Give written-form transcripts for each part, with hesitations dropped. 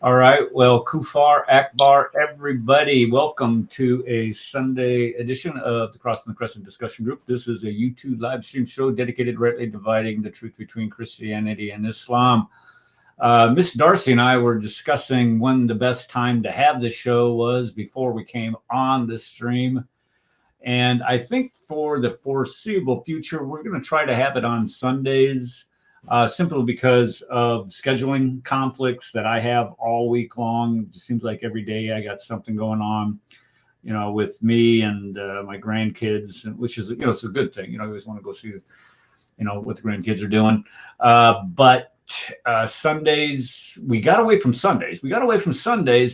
All right. Well, Kufar, Akbar, everybody, welcome to a Sunday edition of the Crossing the Crescent discussion group. This is a YouTube live stream show dedicated to rightly dividing the truth between Christianity and Islam. Miss Darcy and I were discussing when the best time to have this show was before we came on the stream. And I think for the foreseeable future, we're going to try to have it on Sundays. Simply because of scheduling conflicts that I have all week long. It just seems like every day I got something going on, with me and my grandkids, which is, it's a good thing. I always want to go see, what the grandkids are doing. But Sundays, we got away from Sundays.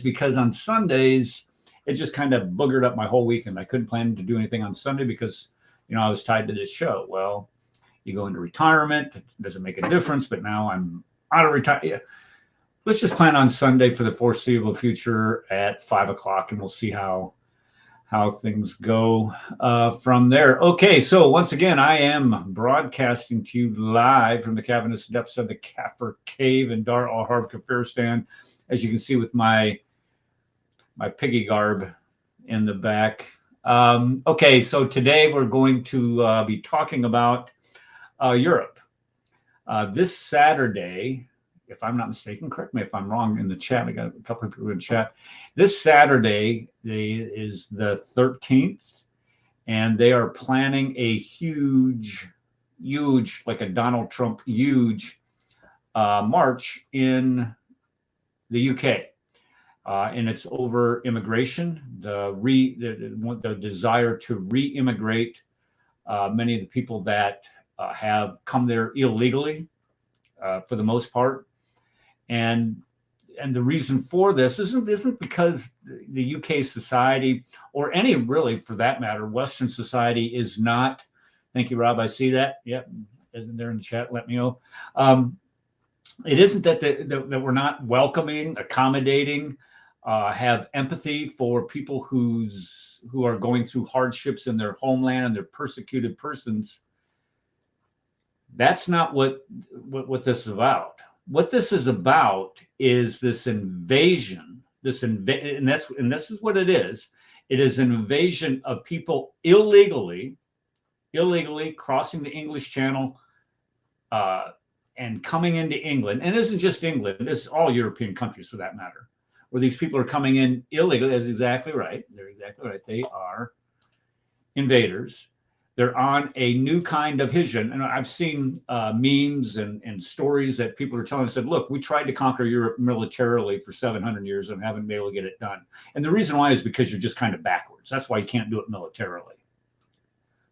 Because on Sundays, it just kind of boogered up my whole weekend. I couldn't plan to do anything on Sunday because, I was tied to this show. Well, you go into retirement, it doesn't make a difference, but now I'm out of retirement. Let's just plan on Sunday for the foreseeable future at 5 o'clock, and we'll see how things go from there. Okay, so once again, I am broadcasting to you live from the cavernous depths of the Kafir Cave in Dar al-Harb, Kafiristan, as you can see with my piggy garb in the back. Okay, so today we're going to be talking about Europe. This Saturday, if I'm not mistaken, correct me if I'm wrong in the chat. I got a couple of people in chat. This Saturday is the 13th, and they are planning a huge, like a Donald Trump huge march in the UK. And it's over immigration, the desire to re-immigrate many of the people that have come there illegally, for the most part, and the reason for this isn't because the UK society, or any really for that matter, Western society is not. Thank you, Rob. I see that. Yep, they're in the chat. Let me know. It isn't that that we're not welcoming, accommodating, have empathy for people who are going through hardships in their homeland and they're persecuted persons. That's not what this is about. What this is about is this invasion. And this is what it is. It is an invasion of people illegally crossing the English Channel and coming into England. And it isn't just England; it's all European countries for that matter, where these people are coming in illegally. That's exactly right. They're exactly right. They are invaders. They're on a new kind of hijra. And I've seen memes and stories that people are telling us that, look, we tried to conquer Europe militarily for 700 years and haven't been able to get it done. And the reason why is because you're just kind of backwards. That's why you can't do it militarily.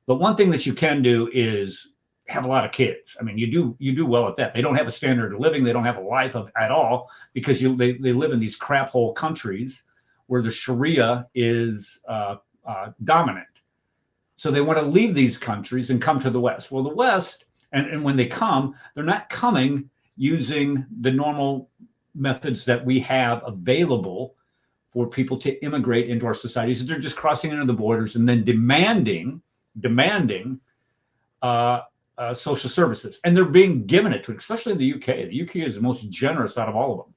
But one thing that you can do is have a lot of kids. I mean, you do well at that. They don't have a standard of living. They don't have a life at all because they live in these crap hole countries where the Sharia is dominant. So they want to leave these countries and come to the West. Well, the West, and when they come, they're not coming using the normal methods that we have available for people to immigrate into our societies. They're just crossing into the borders and then demanding social services. And they're being given it to, especially in the UK. The UK is the most generous out of all of them.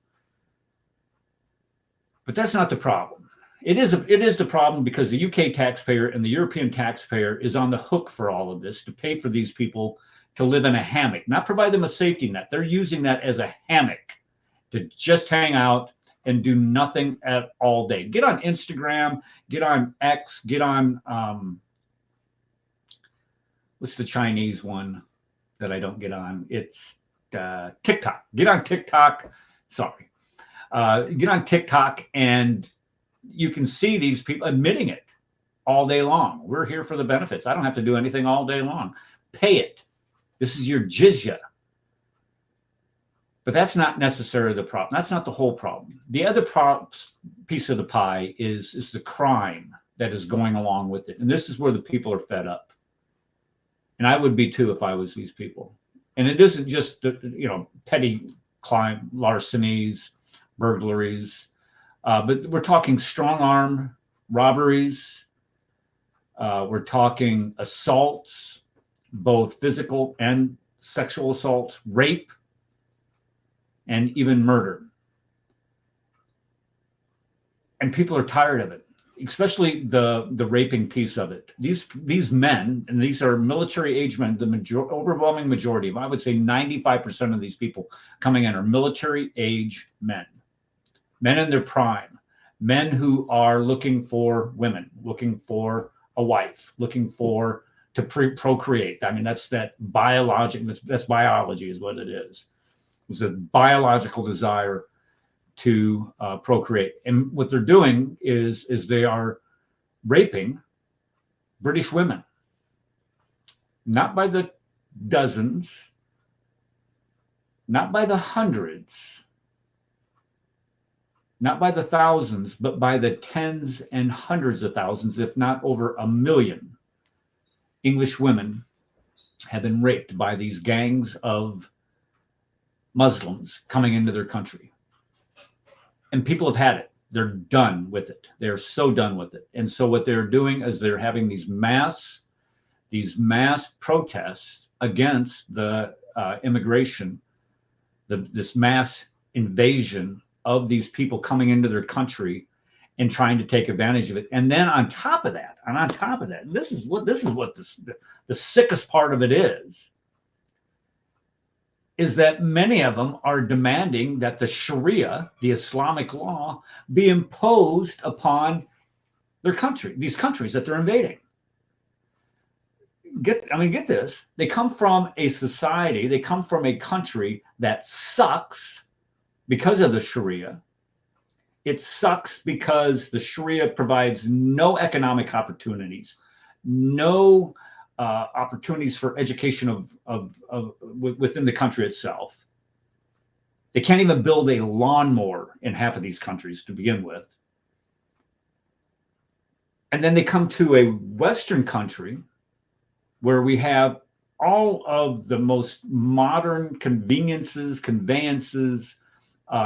But that's not the problem. It is the problem because the UK taxpayer and the European taxpayer is on the hook for all of this to pay for these people to live in a hammock, not provide them a safety net. They're using that as a hammock to just hang out and do nothing at all day. Get on Instagram, get on X, get on, what's the Chinese one that I don't get on? It's TikTok. Get on TikTok. Sorry. Get on TikTok and you can see these people admitting it all day long. We're here for the benefits. I don't have to do anything all day long. Pay it. This is your jizya. But that's not necessarily the problem. That's not the whole problem. The other piece of the pie is the crime that is going along with it. And this is where the people are fed up. And I would be too if I was these people. And it isn't just, petty crime, larcenies, burglaries, but we're talking strong arm robberies. We're talking assaults, both physical and sexual assaults, rape, and even murder. And people are tired of it, especially the raping piece of it. These men, and these are military age men, the overwhelming majority of, I would say 95% of these people coming in are military age men in their prime, men who are looking for women, looking for a wife, looking for to procreate. I mean, that's biology is what it is. It's a biological desire to procreate. And what they're doing is they are raping British women, not by the dozens, not by the hundreds, not by the thousands, but by the tens and hundreds of thousands, if not over 1 million English women have been raped by these gangs of Muslims coming into their country. And people have had it. They're done with it. They're so done with it. And so what they're doing is they're having these mass protests against the immigration, this mass invasion of these people coming into their country and trying to take advantage of it. And then on top of that, this is what the sickest part of it is that many of them are demanding that the Sharia, the Islamic law, be imposed upon their country, these countries that they're invading. Get this. They come from a society, they come from a country that sucks because of the Sharia. It sucks because the Sharia provides no economic opportunities, no opportunities for education within the country itself. They can't even build a lawnmower in half of these countries to begin with. And then they come to a Western country where we have all of the most modern conveniences, conveyances,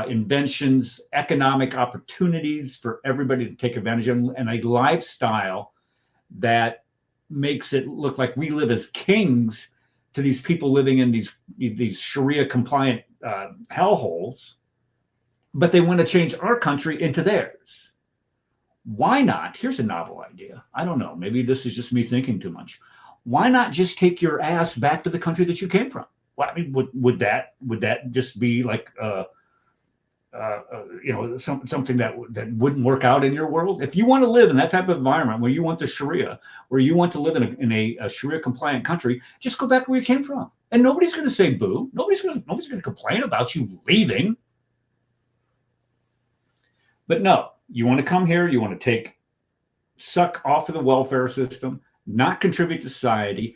inventions, economic opportunities for everybody to take advantage of, and a lifestyle that makes it look like we live as kings to these people living in these Sharia compliant hellholes, but they want to change our country into theirs. Why not? Here's a novel idea. I don't know. Maybe this is just me thinking too much. Why not just take your ass back to the country that you came from? Well, I mean, would that just be like something that wouldn't work out in your world? If you want to live in that type of environment where you want the Sharia, where you want to live in a Sharia compliant country, just go back where you came from, and nobody's going to say boo. Nobody's going to complain about you leaving. But no, you want to come here. You want to suck off of the welfare system, not contribute to society,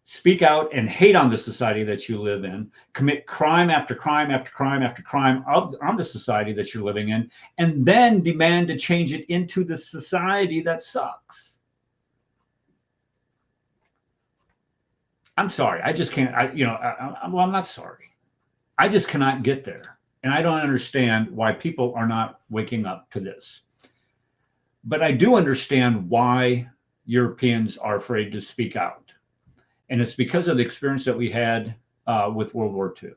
speak out and hate on the society that you live in, commit crime after crime after crime after crime on the society that you're living in, and then demand to change it into the society that sucks. I'm sorry. I just can't. I'm not sorry. I just cannot get there. And I don't understand why people are not waking up to this. But I do understand why Europeans are afraid to speak out. And it's because of the experience that we had with World War II.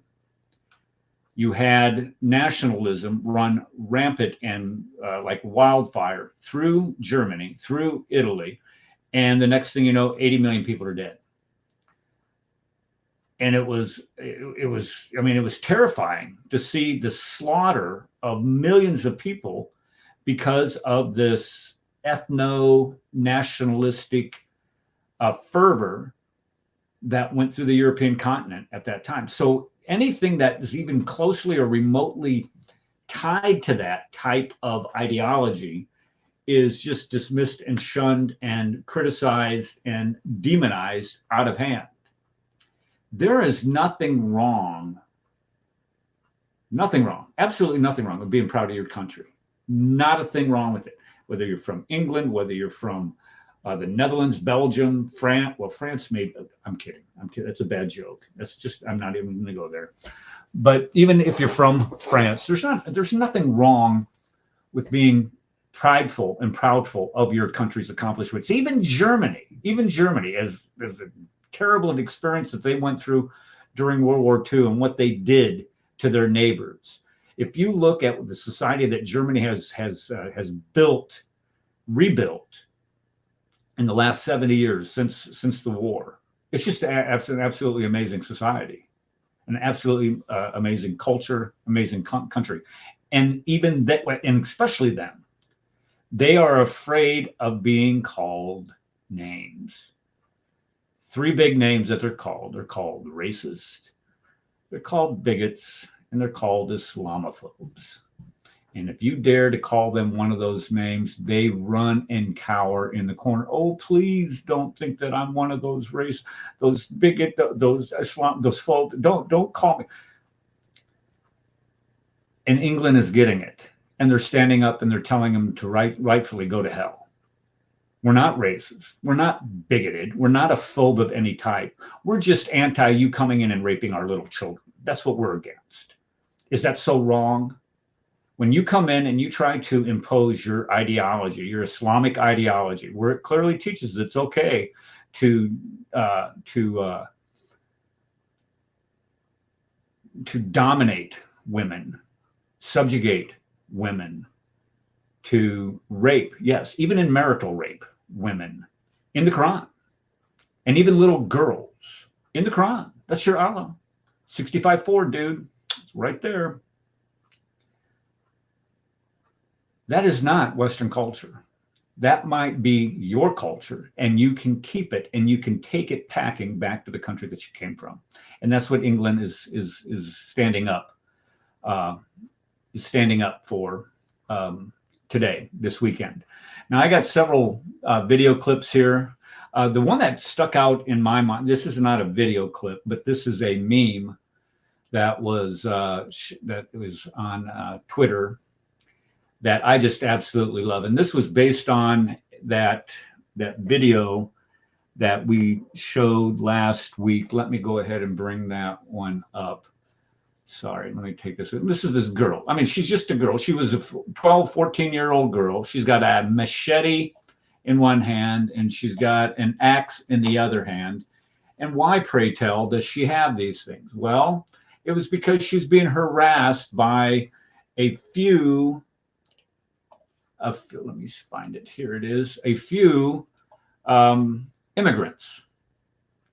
You had nationalism run rampant and like wildfire through Germany, through Italy. And the next thing you know, 80 million people are dead. And it was terrifying to see the slaughter of millions of people because of this ethno-nationalistic fervor that went through the European continent at that time. So anything that is even closely or remotely tied to that type of ideology is just dismissed and shunned and criticized and demonized out of hand. There is nothing wrong, absolutely nothing wrong with being proud of your country. Not a thing wrong with it. Whether you're from England, whether you're from the Netherlands, Belgium, France. Well, France I'm kidding. That's a bad joke. I'm not even going to go there. But even if you're from France, there's nothing wrong with being prideful and proudful of your country's accomplishments. Even Germany, as a terrible experience that they went through during World War II and what they did to their neighbors. If you look at the society that Germany has rebuilt in the last 70 years since the war, it's just an absolutely amazing society, an absolutely amazing culture, amazing country. And even that, and especially them, they are afraid of being called names. 3 big names that they're called. They're called racist, they're called bigots, and they're called Islamophobes. And if you dare to call them one of those names, they run and cower in the corner. Oh, please don't think that I'm one of those those bigot, those Islam, those phobes. Don't call me. And England is getting it. And they're standing up and they're telling them to rightfully go to hell. We're not racist. We're not bigoted. We're not a phobe of any type. We're just anti you coming in and raping our little children. That's what we're against. Is that so wrong? When you come in and you try to impose your ideology, your Islamic ideology, where it clearly teaches that it's okay to dominate women, subjugate women, to rape, yes, even in marital rape, women in the Quran, and even little girls in the Quran. That's your Allah. 65:4, dude. It's right there. That is not Western culture. That might be your culture, and you can keep it and you can take it packing back to the country that you came from. And that's what England is standing up, for today, this weekend. Now, I got several video clips here. The one that stuck out in my mind, this is not a video clip, but this is a meme that was on Twitter that I just absolutely love. And this was based on that video that we showed last week. Let me go ahead and bring that one up. Sorry, let me take this. This is this girl. I mean, she's just a girl. She was a 12, 14-year-old girl. She's got a machete in one hand, and she's got an axe in the other hand. And why, pray tell, does she have these things? Well, it was because she's being harassed by a few, let me find it. Here it is. A few immigrants,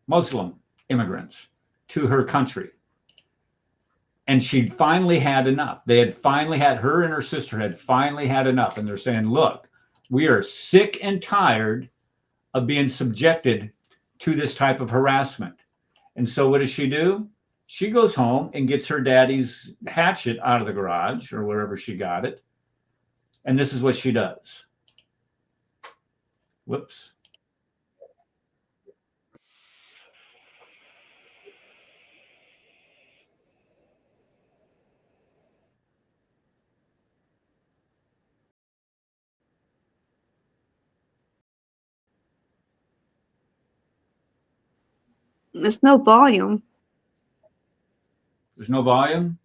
Muslim immigrants, to her country. And she'd finally had enough. They had finally had, her and her sister had finally had enough. And they're saying, look, we are sick and tired of being subjected to this type of harassment. And so what does she do? She goes home and gets her daddy's hatchet out of the garage or wherever she got it. And this is what she does. Whoops. There's no volume. There's no volume?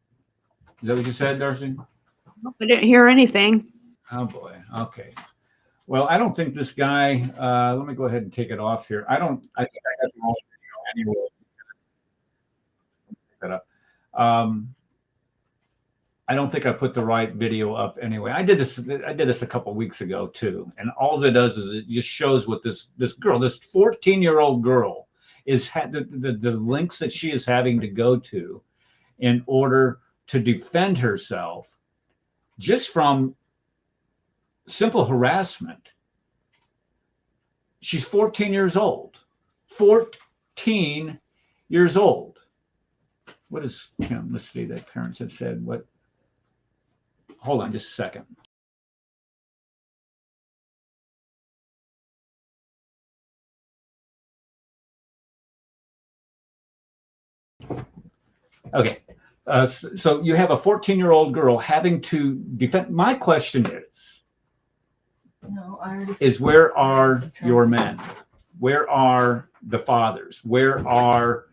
Is that what you said, Darcy? I didn't hear anything. Oh, boy. Okay. Well, I don't think this guy, let me go ahead and take it off here. I think I have the wrong video anyway. I don't think I put the right video up anyway. I did this a couple of weeks ago too. And all it does is it just shows what this girl, this 14-year-old girl is, the links that she is having to go to in order to defend herself just from simple harassment. She's 14 years old. 14 years old. What is Kim? Let's see, that parents have said what? Hold on just a second. Okay. So you have a 14-year-old girl having to defend. My question is where are your men? Where are the fathers? Where are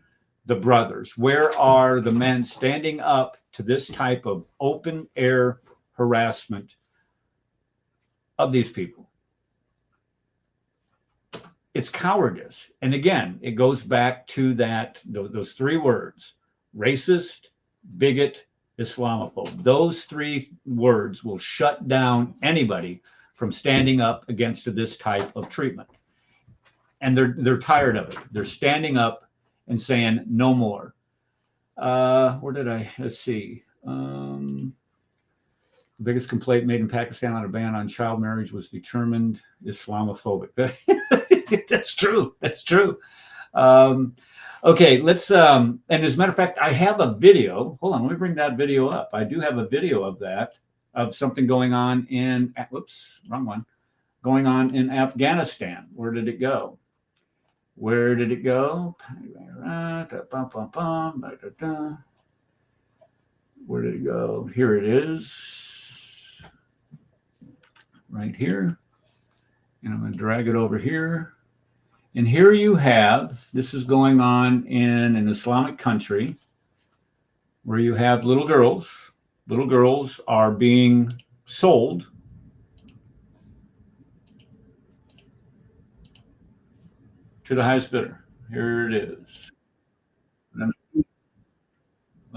the brothers? Where are the men standing up to this type of open air harassment of these people? It's cowardice. And again, it goes back to those 3 words: racist, bigot, Islamophobe. Those three words will shut down anybody from standing up against this type of treatment. And they're tired of it. They're standing up and saying no more. Let's see. The biggest complaint made in Pakistan on a ban on child marriage was determined Islamophobic. That's true. That's true. Okay, let's, and as a matter of fact, I have a video. Hold on, let me bring that video up. I do have a video of that, of something going on in, whoops, wrong one, going on in Afghanistan. Where did it go? Where did it go? Where did it go? Here it is. Right here. And I'm going to drag it over here. And here you have, this is going on in an Islamic country where you have little girls. Little girls are being sold to the highest bidder. Here it is. Let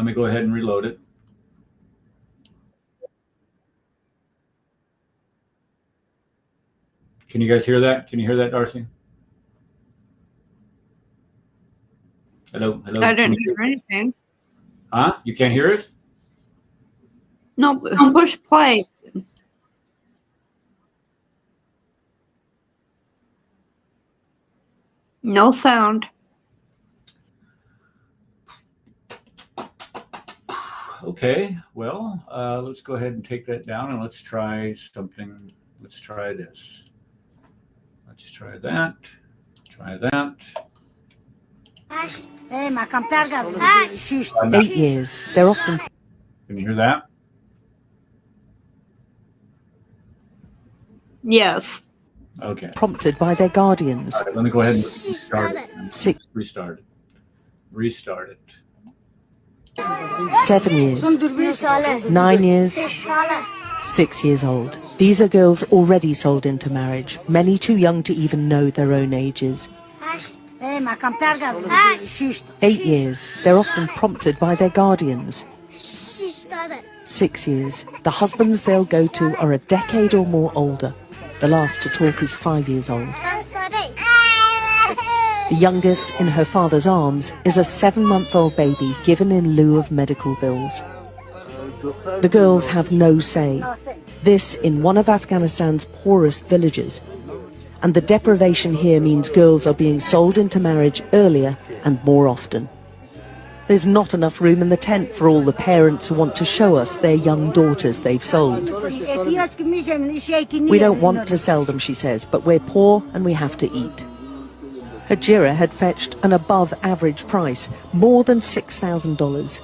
me go ahead and reload it. Can you guys hear that? Can you hear that, Darcy? Hello, hello. I didn't hear anything. Huh? You can't hear it? No, push play. No sound. Okay, well, let's go ahead and take that down and let's try something. Let's try this. Let's try that. Try that. 8 years. They're often. Can you hear that? Yes. Okay. Prompted by their guardians. All right, let me go ahead and restart it. Restart it. Restart it. 7 years. 9 years. 6 years old. These are girls already sold into marriage, many too young to even know their own ages. 8 years. They're often prompted by their guardians. 6 years. The husbands they'll go to are a decade or more older. The last to talk is 5 years old. The youngest, in her father's arms, is a 7-month-old baby given in lieu of medical bills. The girls have no say. This in one of Afghanistan's poorest villages. And the deprivation here means girls are being sold into marriage earlier and more often. There's not enough room in the tent for all the parents who want to show us their young daughters they've sold. We don't want to sell them, she says, but we're poor and we have to eat. Hijra had fetched an above-average price, more than $6,000.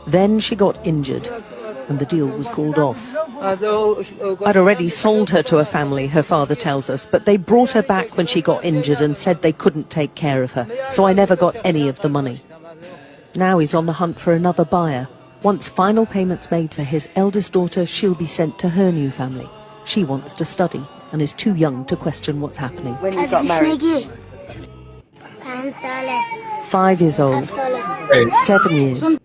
Then she got injured, and the deal was called off. I'd already sold her to a family, her father tells us, but they brought her back when she got injured and said they couldn't take care of her, so I never got any of the money. Now he's on the hunt for another buyer. Once final payments made for his eldest daughter, she'll be sent to her new family. She wants to study and is too young to question what's happening. When you got married? 5 years old. 7 years.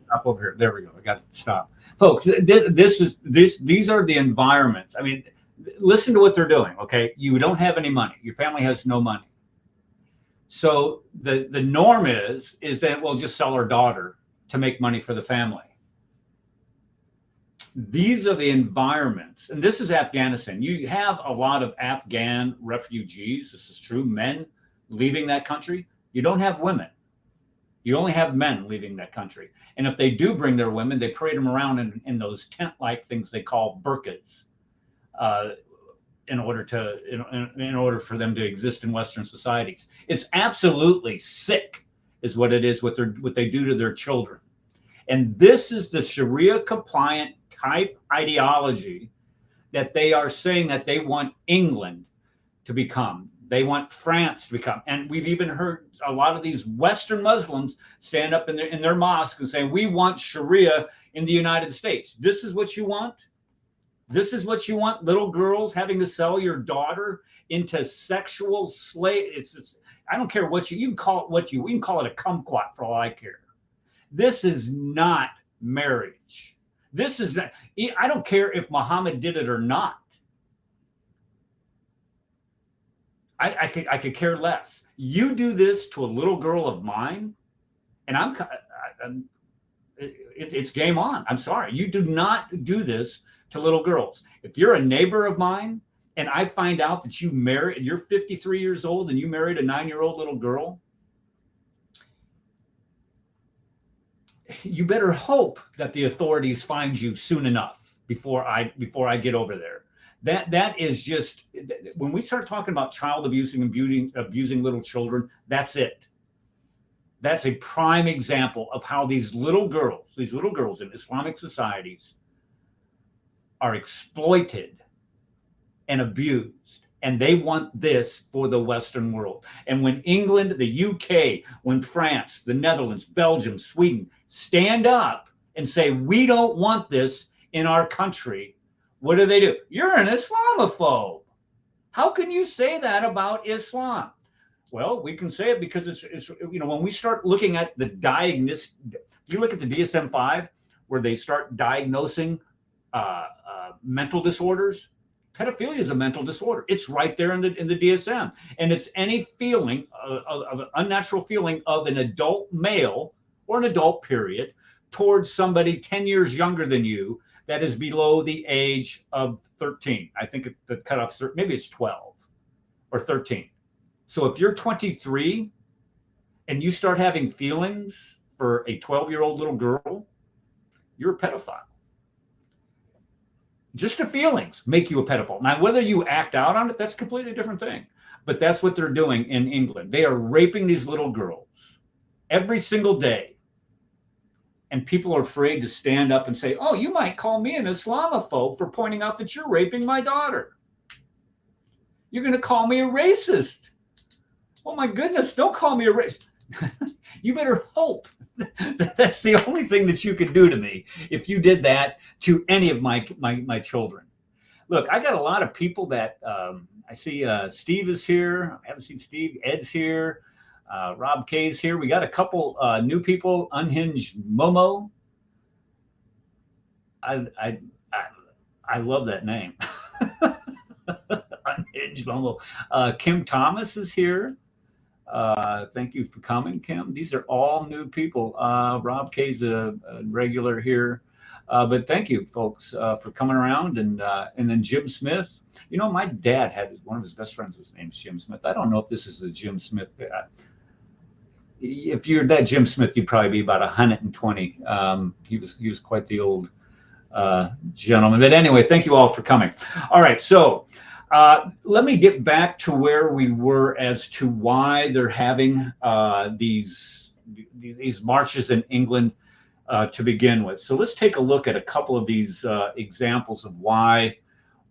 Stop over here. There we go. I got to stop. Folks, these are the environments. I mean, listen to what they're doing, okay? You don't have any money. Your family has no money. So the norm is that we'll just sell our daughter to make money for the family. These are the environments, and this is Afghanistan. You have a lot of Afghan refugees. This is true. Men leaving that country. You don't have women. You only have men leaving that country. And if they do bring their women, they parade them around in those tent-like things they call burqas, in order for them to exist in Western societies. It's absolutely sick, is what it is. What they do to their children. And this is the Sharia compliant type ideology that they are saying that they want England to become. They want France to become. And we've even heard a lot of these Western Muslims stand up in their mosque and say, we want Sharia in the United States. This is what you want? This is what you want? Little girls having to sell your daughter into sexual slave. I don't care what you can call it we can call it a kumquat for all I care. This is not marriage. This is not, I don't care if Muhammad did it or not. I could care less. You do this to a little girl of mine, and it's game on. I'm sorry. You do not do this to little girls. If you're a neighbor of mine and I find out that you're 53 years old and you married a 9-year-old little girl, you better hope that the authorities find you soon enough before I get over there. That is just, when we start talking about child abusing and abusing little children, that's it. That's a prime example of how these little girls in Islamic societies are exploited and abused. And they want this for the Western world. And when England, the UK, when France, the Netherlands, Belgium, Sweden stand up and say, we don't want this in our country, what do? You're an Islamophobe. How can you say that about Islam? Well, we can say it because it's when we start looking at the diagnosis, you look at the DSM-5 where they start diagnosing mental disorders. Pedophilia is a mental disorder. It's right there in the DSM, and it's any feeling of an unnatural feeling of an adult male or an adult period towards somebody 10 years younger than you that is below the age of 13. I think the cutoff, maybe it's 12 or 13. So if you're 23 and you start having feelings for a 12-year-old little girl, you're a pedophile. Just the feelings make you a pedophile. Now, whether you act out on it, that's a completely different thing. But that's what they're doing in England. They are raping these little girls every single day. And people are afraid to stand up and say, oh, you might call me an Islamophobe for pointing out that you're raping my daughter. You're going to call me a racist. Oh, my goodness, don't call me a racist. You better hope that that's the only thing that you could do to me if you did that to any of my children. Look, I got a lot of people that I see. Steve is here. I haven't seen Steve. Ed's here. Rob K's here. We got a couple new people. Unhinged Momo. I love that name. Unhinged Momo. Kim Thomas is here. Thank you for coming, Kim. These are all new people. Rob K's a regular here. But thank you, folks, for coming around. And then Jim Smith. You know, my dad had one of his best friends was named Jim Smith. I don't know if this is the Jim Smith. If you're that Jim Smith, you'd probably be about 120. He was quite the old gentleman. But anyway, thank you all for coming. All right, so let me get back to where we were as to why they're having these marches in England to begin with. So let's take a look at a couple of these examples of why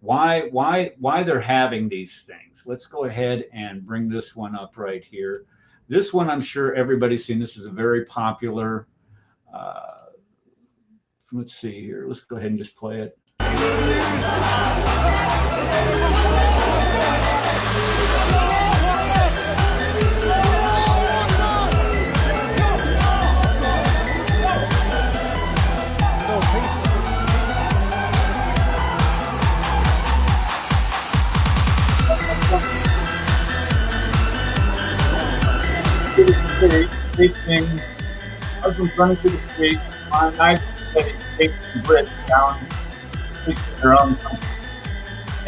they're having these things. Let's go ahead and bring this one up right here. This one, I'm sure everybody's seen. This is a very popular. Let's see here. Let's go ahead and just play it. Facing husbands running through the street on a knife that takes the Brits down their own country.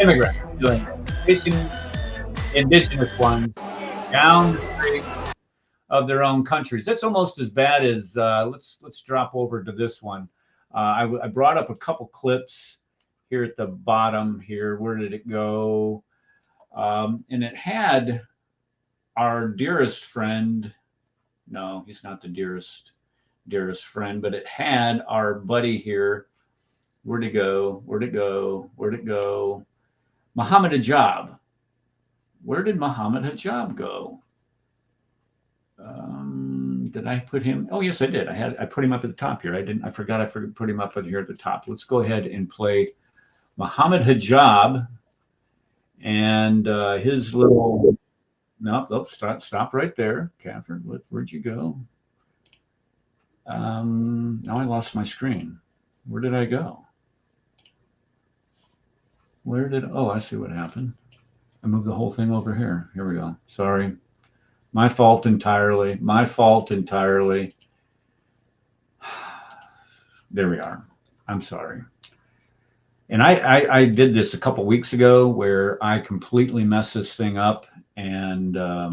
Immigrants doing it, facing the indigenous ones down the street of their own countries. That's almost as bad as let's drop over to this one. I brought up a couple clips here at the bottom here. Where did it go? And it had our dearest friend. No, he's not the dearest friend, but it had our buddy here. Where'd it go? Muhammad Hijab. Where did Muhammad Hijab go? Did I put him? Oh, yes, I did. I put him up at the top here. I forgot I put him up here at the top. Let's go ahead and play Muhammad Hijab and his little. Nope, stop right there, Catherine. Where'd you go? Now I lost my screen. Where did I go? Oh, I see what happened. I moved the whole thing over here. Here we go. Sorry. My fault entirely. My fault entirely. There we are. I'm sorry. And I did this a couple weeks ago where I completely messed this thing up. And I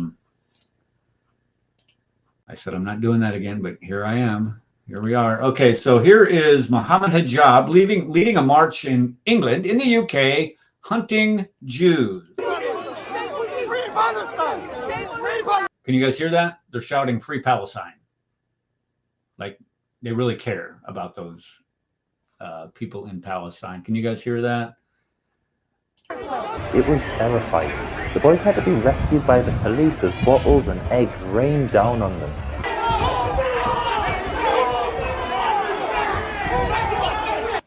said, I'm not doing that again, but here I am. Here we are. Okay, so here is Muhammad Hijab leading a march in England, in the UK, hunting Jews. Can you guys hear that? They're shouting "Free Palestine." Like they really care about those people in Palestine. Can you guys hear that? It was terrifying. The boys had to be rescued by the police as bottles and eggs rained down on them.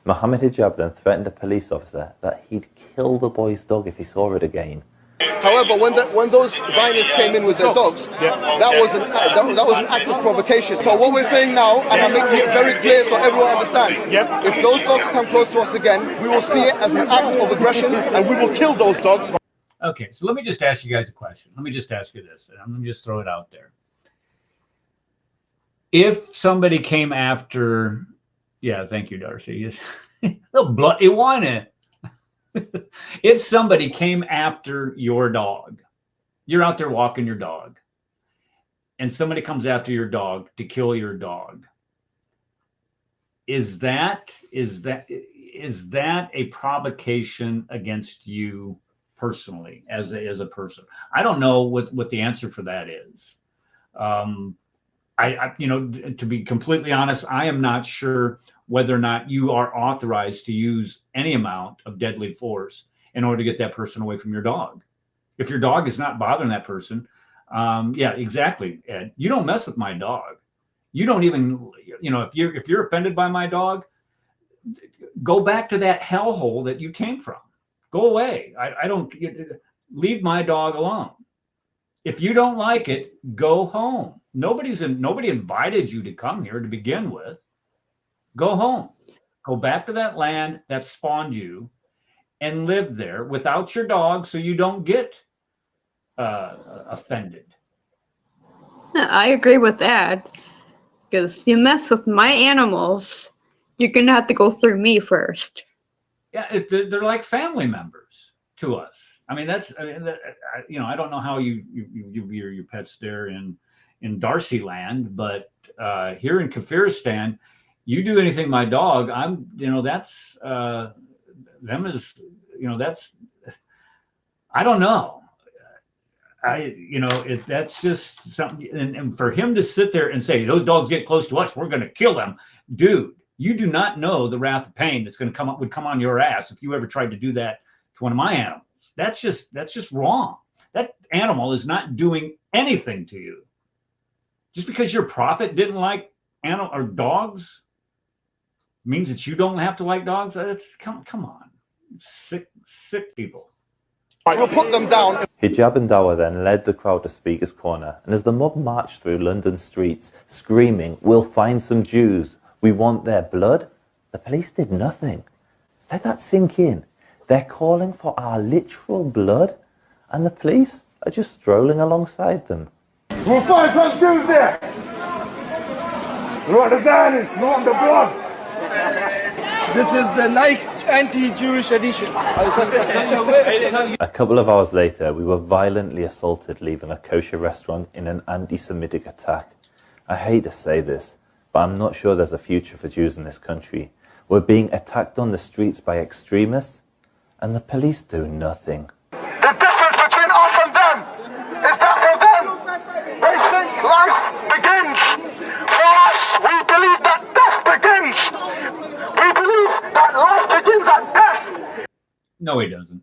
Muhammad Hijab then threatened a police officer that he'd kill the boy's dog if he saw it again. However, when those Zionists came in with their dogs, that was an act of provocation. So what we're saying now, and I'm making it very clear so everyone understands, if those dogs come close to us again, we will see it as an act of aggression and we will kill those dogs. Okay, so let me just ask you guys a question. Let me just ask you this, and I'm going to just throw it out there. If somebody came after, yeah, thank you, Darcy. Bloody want it. If somebody came after your dog, you're out there walking your dog, and somebody comes after your dog to kill your dog, is that a provocation against you personally as a person? I don't know what the answer for that is. I to be completely honest, I am not sure whether or not you are authorized to use any amount of deadly force in order to get that person away from your dog. If your dog is not bothering that person, yeah, exactly, Ed. You don't mess with my dog. You don't even, if you're offended by my dog, go back to that hellhole that you came from. Go away. I don't leave my dog alone. If you don't like it, go home. Nobody invited you to come here to begin with. Go home. Go back to that land that spawned you and live there without your dog so you don't get offended. I agree with that. Because you mess with my animals, you're going to have to go through me first. Yeah, they're like family members to us. I mean, I don't know how you view your pets there in Darcy land, but here in Kafiristan, you do anything to my dog, that's them is, that's, I don't know. That's just something. And for him to sit there and say, those dogs get close to us, we're going to kill them. Dude, you do not know the wrath of pain that's going to would come on your ass if you ever tried to do that to one of my animals. That's just wrong. That animal is not doing anything to you. Just because your prophet didn't like animal or dogs means that you don't have to like dogs. That's come on, sick people. We'll put them down. Hijab and Dawa then led the crowd to Speaker's Corner, and as the mob marched through London streets, screaming, "We'll find some Jews, we want their blood," the police did nothing. Let that sink in. They're calling for our literal blood, and the police are just strolling alongside them. We'll find some Jews there! We want the Zionists, we want the blood! This is the Nike anti-Jewish edition. A couple of hours later, we were violently assaulted leaving a kosher restaurant in an anti-Semitic attack. I hate to say this, but I'm not sure there's a future for Jews in this country. We're being attacked on the streets by extremists, and the police do nothing. The difference between us and them is that for them, they think life begins. For us, we believe that death begins. We believe that life begins at death. No, he doesn't.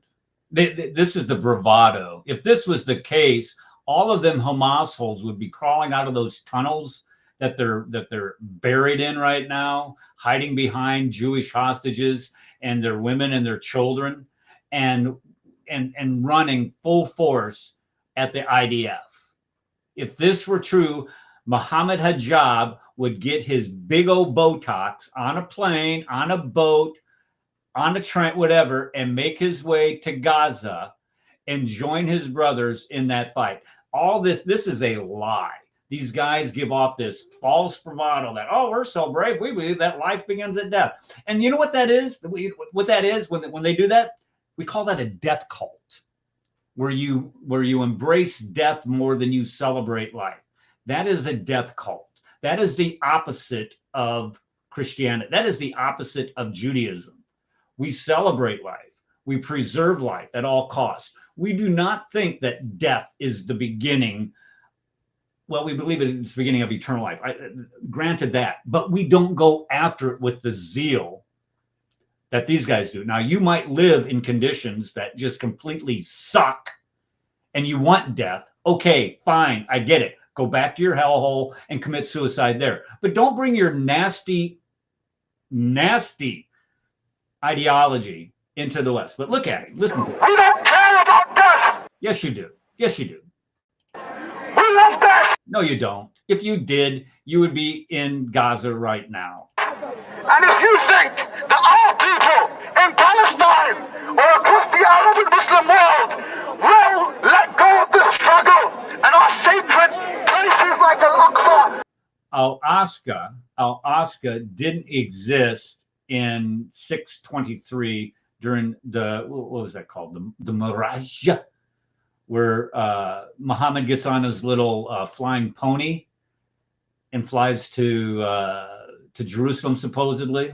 This is the bravado. If this was the case, all of them Hamas holes would be crawling out of those tunnels that they're buried in right now, hiding behind Jewish hostages and their women and their children, and running full force at the IDF. If this were true, Muhammad Hijab would get his big old Botox on a plane, on a boat, on a train, whatever, and make his way to Gaza and join his brothers in that fight. All this is a lie. These guys give off this false bravado that, oh, we're so brave. We believe that life begins at death. And you know what that is? What that is when they do that? We call that a death cult, where you embrace death more than you celebrate life. That is a death cult. That is the opposite of Christianity. That is the opposite of Judaism. We celebrate life. We preserve life at all costs. We do not think that death is the beginning. Well, we believe it's the beginning of eternal life. Granted that, but we don't go after it with the zeal that these guys do. Now, you might live in conditions that just completely suck and you want death. Okay, fine. I get it. Go back to your hellhole and commit suicide there. But don't bring your nasty, nasty ideology into the West. But look at it. Listen to it. We don't care about death. Yes, you do. Yes, you do. We love death. No, you don't. If you did, you would be in Gaza right now. And if you think that our people in Palestine or across the Arab and Muslim world will let go of the struggle and our sacred places like Al-Aqsa. Al-Aqsa didn't exist in 623 during the, what was that called? The Mirage, where Muhammad gets on his little flying pony and flies to Jerusalem, supposedly.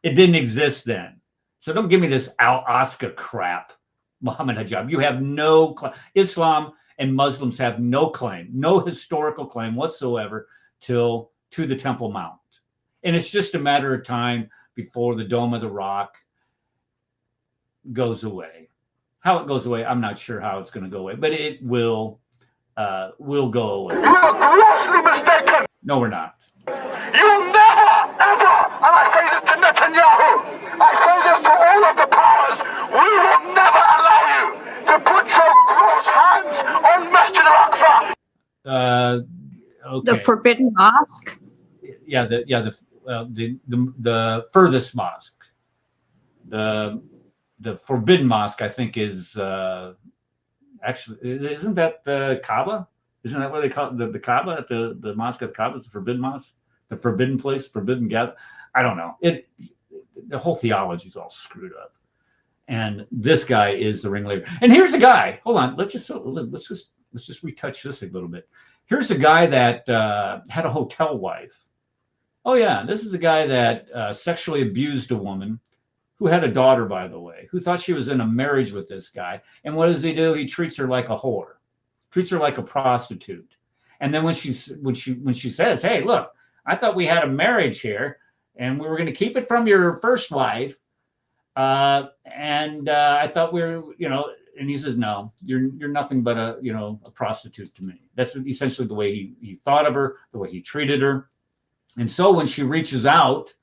It didn't exist then. So don't give me this Al-Aqsa crap, Muhammad Hijab. You have no Islam and Muslims have no claim, no historical claim whatsoever to the Temple Mount. And it's just a matter of time before the Dome of the Rock goes away. How it goes away, I'm not sure how it's going to go away, but it will go away. You are grossly mistaken. No, we're not. You will never, ever, and I say this to Netanyahu, I say this to all of the powers, we will never allow you to put your gross hands on Masjid al-Aqsa. Okay. The Forbidden Mosque? Yeah, the furthest mosque. The Forbidden Mosque, I think, is actually, isn't that the Kaaba? Isn't that what they call it? The Kaaba at the Mosque of the Kaaba is the Forbidden Mosque, the forbidden place, forbidden gather. I don't know. The whole theology is all screwed up, and this guy is the ringleader. And here's a guy. Hold on. Let's just retouch this a little bit. Here's a guy that had a hotel wife. Oh yeah, this is a guy that sexually abused a woman, who had a daughter, by the way, who thought she was in a marriage with this guy. And what does he do? He treats her like a whore, treats her like a prostitute. And then when she says, "Hey, look, I thought we had a marriage here, and we were going to keep it from your first wife, and I thought we were, and he says, "No, you're nothing but a prostitute to me." That's essentially the way he thought of her, the way he treated her. And so when she reaches out,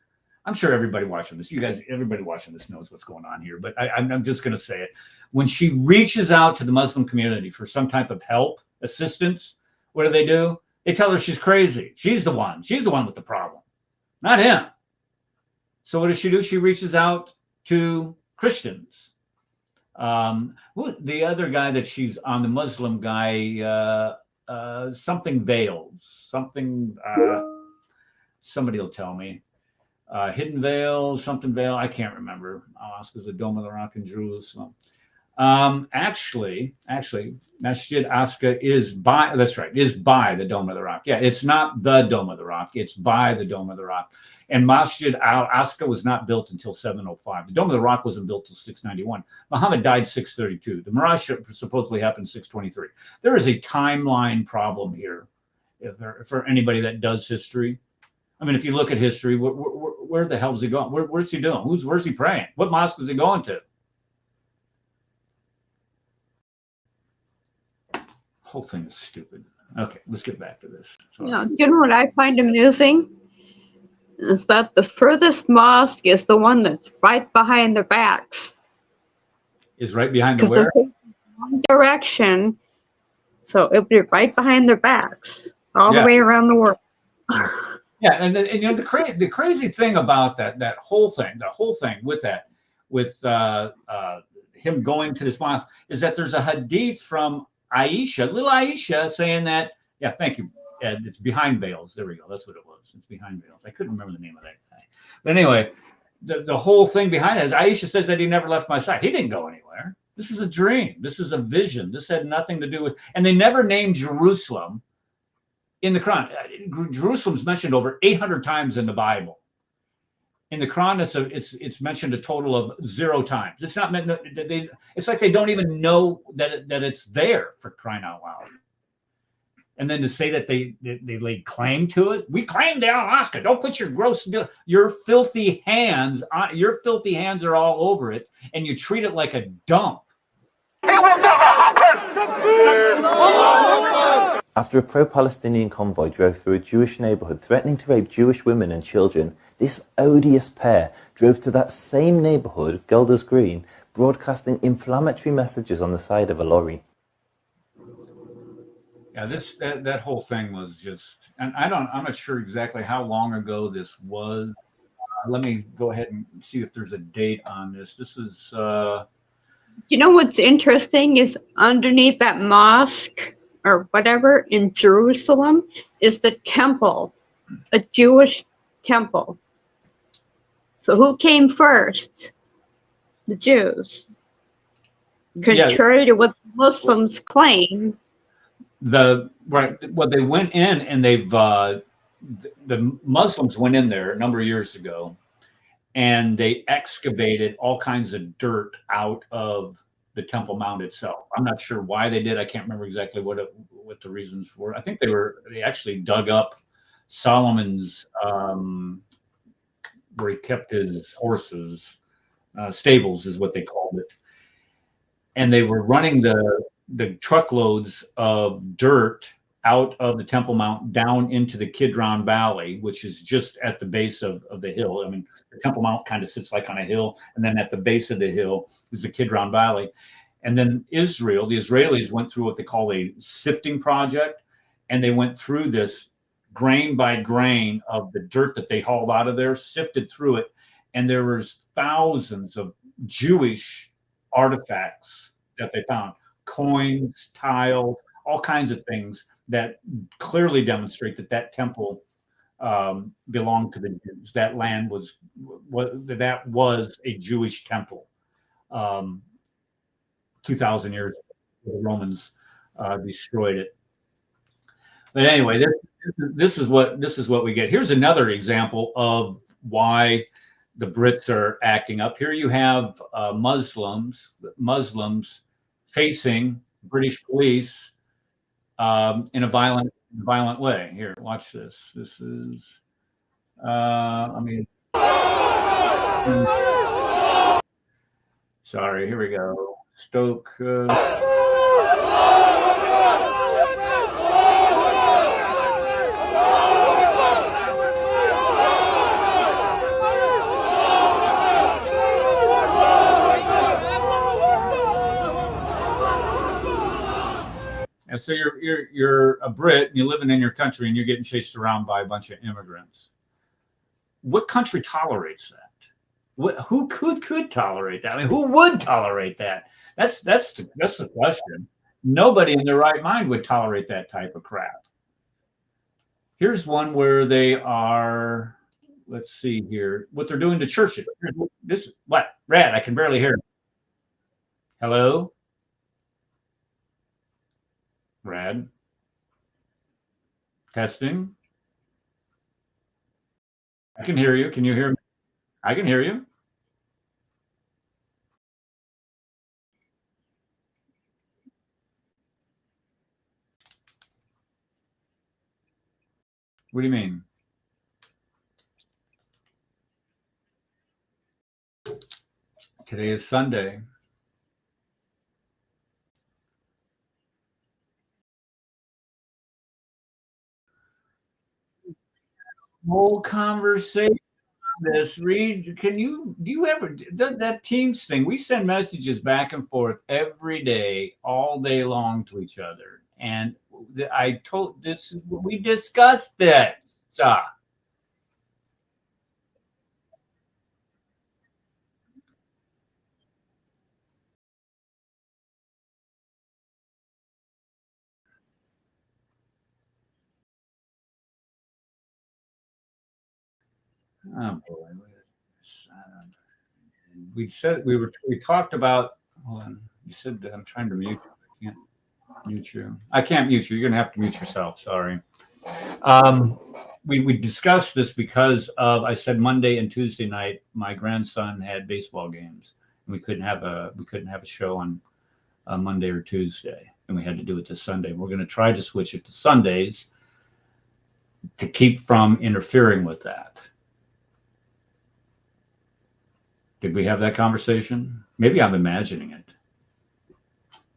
I'm sure everybody watching this, everybody watching this knows what's going on here, but I'm just going to say it. When she reaches out to the Muslim community for some type of help, assistance, what do? They tell her she's crazy. She's the one with the problem, not him. So what does she do? She reaches out to Christians. The other guy that she's on, the Muslim guy, something veils, something, somebody will tell me. Hidden Veil, something Veil, I can't remember. Al-Aqsa's the Dome of the Rock in Jerusalem. Actually, Masjid Aqsa is by the Dome of the Rock. Yeah, it's not the Dome of the Rock, it's by the Dome of the Rock. And Masjid Al-Aqsa was not built until 705. The Dome of the Rock wasn't built until 691. Muhammad died 632. The Mirage supposedly happened 623. There is a timeline problem here for anybody that does history. I mean, if you look at history, where the hell is he going? Where's he doing? Where's he praying? What mosque is he going to? Whole thing is stupid. Okay, let's get back to this. You know what I find amusing? Is that the furthest mosque is the one that's right behind their backs. Is right behind the where? Because they're facing one direction, so it'll be right behind their backs, all the way around the world. Yeah, and you know the crazy thing about that whole thing, with that, with him going to this mosque, is that there's a hadith from Aisha, little Aisha, saying that. Yeah, thank you, Ed. It's behind veils. There we go. That's what it was. It's behind veils. I couldn't remember the name of that guy, but anyway, the whole thing behind it is Aisha says that he never left my side. He didn't go anywhere. This is a dream. This is a vision. This had nothing to do with. And they never named Jerusalem in the Quran. Jerusalem's mentioned over 800 times in the Bible. In the Quran, it's mentioned a total of 0 times. It's not meant. It's like they don't even know that it's there, for crying out loud. And then to say that they laid claim to it, we claim the Alaska. Don't put your filthy hands. Your filthy hands are all over it, and you treat it like a dump. It will never happen. After a pro-Palestinian convoy drove through a Jewish neighborhood threatening to rape Jewish women and children, this odious pair drove to that same neighborhood, Golders Green, broadcasting inflammatory messages on the side of a lorry. Yeah, that whole thing was just, and I'm not sure exactly how long ago this was. Let me go ahead and see if there's a date on this. This is. You know what's interesting is underneath that mosque or whatever in Jerusalem is the temple, a Jewish temple. So who came first? The Jews. Contrary to what Muslims claim. Well, they went in and the Muslims went in there a number of years ago, and they excavated all kinds of dirt out of the Temple Mount itself. I'm not sure why they did. I can't remember exactly what the reasons were. I think they actually dug up Solomon's where he kept his horses, stables is what they called it, and they were running the truckloads of dirt out of the Temple Mount down into the Kidron Valley, which is just at the base of the hill. I mean, the Temple Mount kind of sits like on a hill, and then at the base of the hill is the Kidron Valley. And then the Israelis went through what they call a sifting project, and they went through this grain by grain of the dirt that they hauled out of there, sifted through it, and there was thousands of Jewish artifacts that they found. Coins, tiles, all kinds of things that clearly demonstrate that temple belonged to the Jews. That land was a Jewish temple 2,000 years ago. The Romans destroyed it. But anyway, this is what we get. Here's another example of why the Brits are acting up. Here you have Muslims facing British police in a violent way. Here, watch this. This is, sorry, here we go. Stoke. And so you're a Brit and you're living in your country and you're getting chased around by a bunch of immigrants. What country tolerates that? Who could tolerate that? I mean, who would tolerate that? That's the question. Nobody in their right mind would tolerate that type of crap. Here's one where they are. Let's see here. What they're doing to churches. This what? Rad, I can barely hear. Hello? Rad. Testing. I can hear you. Can you hear me? I can hear you. What do you mean? Today is Sunday. Whole conversation on this. Reed, do you ever that Teams thing? We send messages back and forth every day, all day long to each other. And I told this, we discussed this. Oh boy. We talked about. Hold on. You said that I'm trying to mute. I can't mute you. I can't mute you. You're gonna have to mute yourself. Sorry. We discussed this because of, I said Monday and Tuesday night my grandson had baseball games and we couldn't have a show on Monday or Tuesday, and we had to do it this Sunday. We're going to try to switch it to Sundays to keep from interfering with that. Did we have that conversation? Maybe I'm imagining it.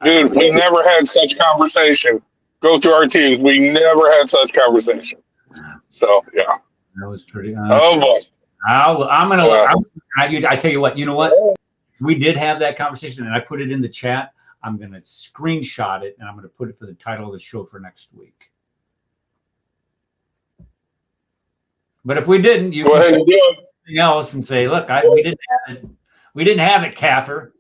Dude, we never had such conversation. Go through our teams. We never had such conversation. So, yeah. That was pretty. Oh, boy. I tell you what, you know what? If we did have that conversation and I put it in the chat, I'm going to screenshot it and I'm going to put it for the title of the show for next week. But if we didn't, you can say something else and say, look, we didn't have it. We didn't have it, Kaffer.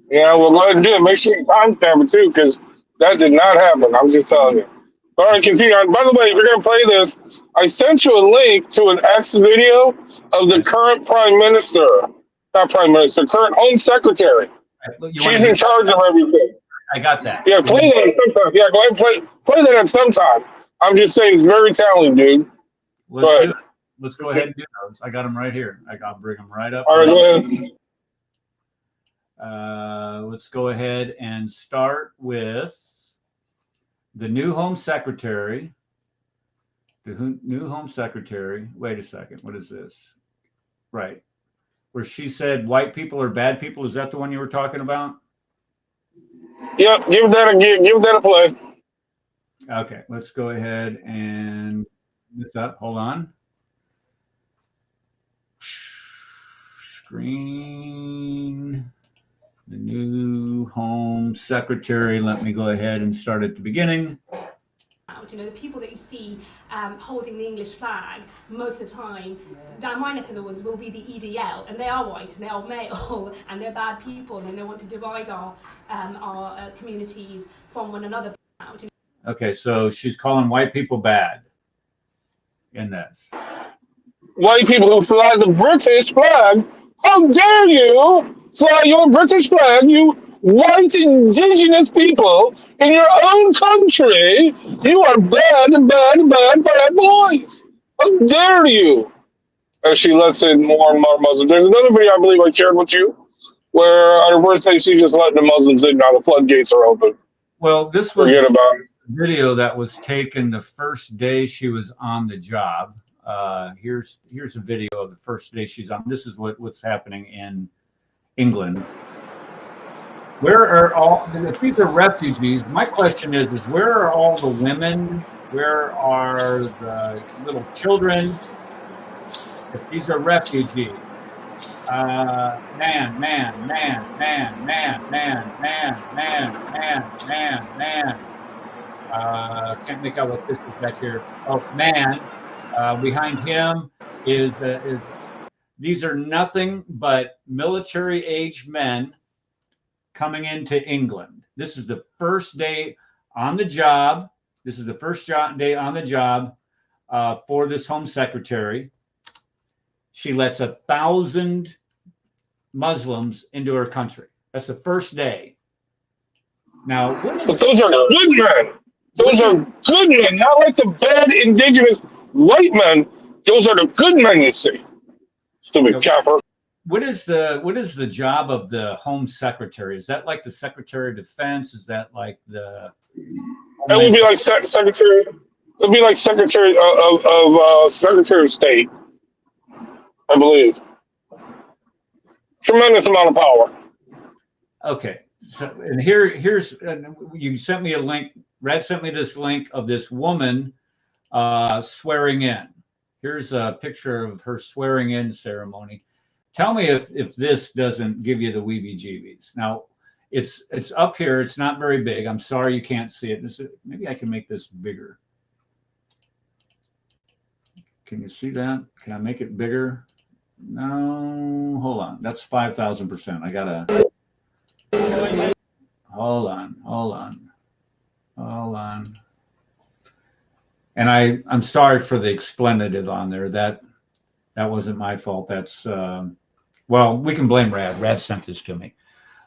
Yeah, well, go ahead and do it. Make sure you timestamp it, too, because that did not happen. I'm just telling you. All right, continue. By the way, if you're going to play this, I sent you a link to an X video of the current prime minister. Not prime minister, current home secretary. She's in charge of everything. I got that. Yeah, play that at some time. Yeah, go ahead and play that at some time. I'm just saying it's very talented, dude. Let's go ahead and do those. I got them right here. I'll bring them right up. All right, go ahead. Let's go ahead and start with the new Home Secretary. The new Home Secretary. Wait a second. What is this? Right. Where she said white people are bad people. Is that the one you were talking about? Yep. Give that a play. Okay. Let's go ahead and this up. Hold on. Screen. The new Home Secretary. Let me go ahead and start at the beginning. You know, the people that you see holding the English flag most of the time down my neck of the woods will be the EDL, and they are white and they are male and they're bad people and they want to divide our communities from one another. Okay, so she's calling white people bad in this. White people who fly the British flag. How dare you fly your British flag, you white indigenous people in your own country? You are bad boys. How dare you? As she lets in more and more Muslims. There's another video I believe I shared with you where on her birthday she's just letting the Muslims in now. The floodgates are open. Well, this was Forget about it. A video that was taken the first day she was on the job. Here's a video of the first day she's on. This is what's happening in England. Where are all, if these are refugees, my question is where are all the women? Where are the little children? If these are refugees, man. Can't make out what this is back here. Oh, man. Behind him is these are nothing but military-age men coming into England. This is the first day on the job. This is the first day on the job for this Home Secretary. She lets 1,000 Muslims into her country. That's the first day. Now, but those are good men. Those are good men, not like the bad indigenous white men. Those are the good men you see. Stupid kafir. What is the job of the Home Secretary? Is that like the Secretary of Defense? Is that like the? It would be like Secretary. It would be like Secretary of Secretary of State, I believe. Tremendous amount of power. Okay, so and here's you sent me a link. Red sent me this link of this woman swearing in. Here's a picture of her swearing in ceremony. Tell me if this doesn't give you the weebie-jeebies. Now, it's up here. It's not very big. I'm sorry you can't see it. Maybe I can make this bigger. Can you see that? Can I make it bigger? No, hold on. That's 5,000%. I gotta. Hold on. And I'm sorry for the explanative on there. That wasn't my fault. That's well, we can blame Rad. Rad sent this to me.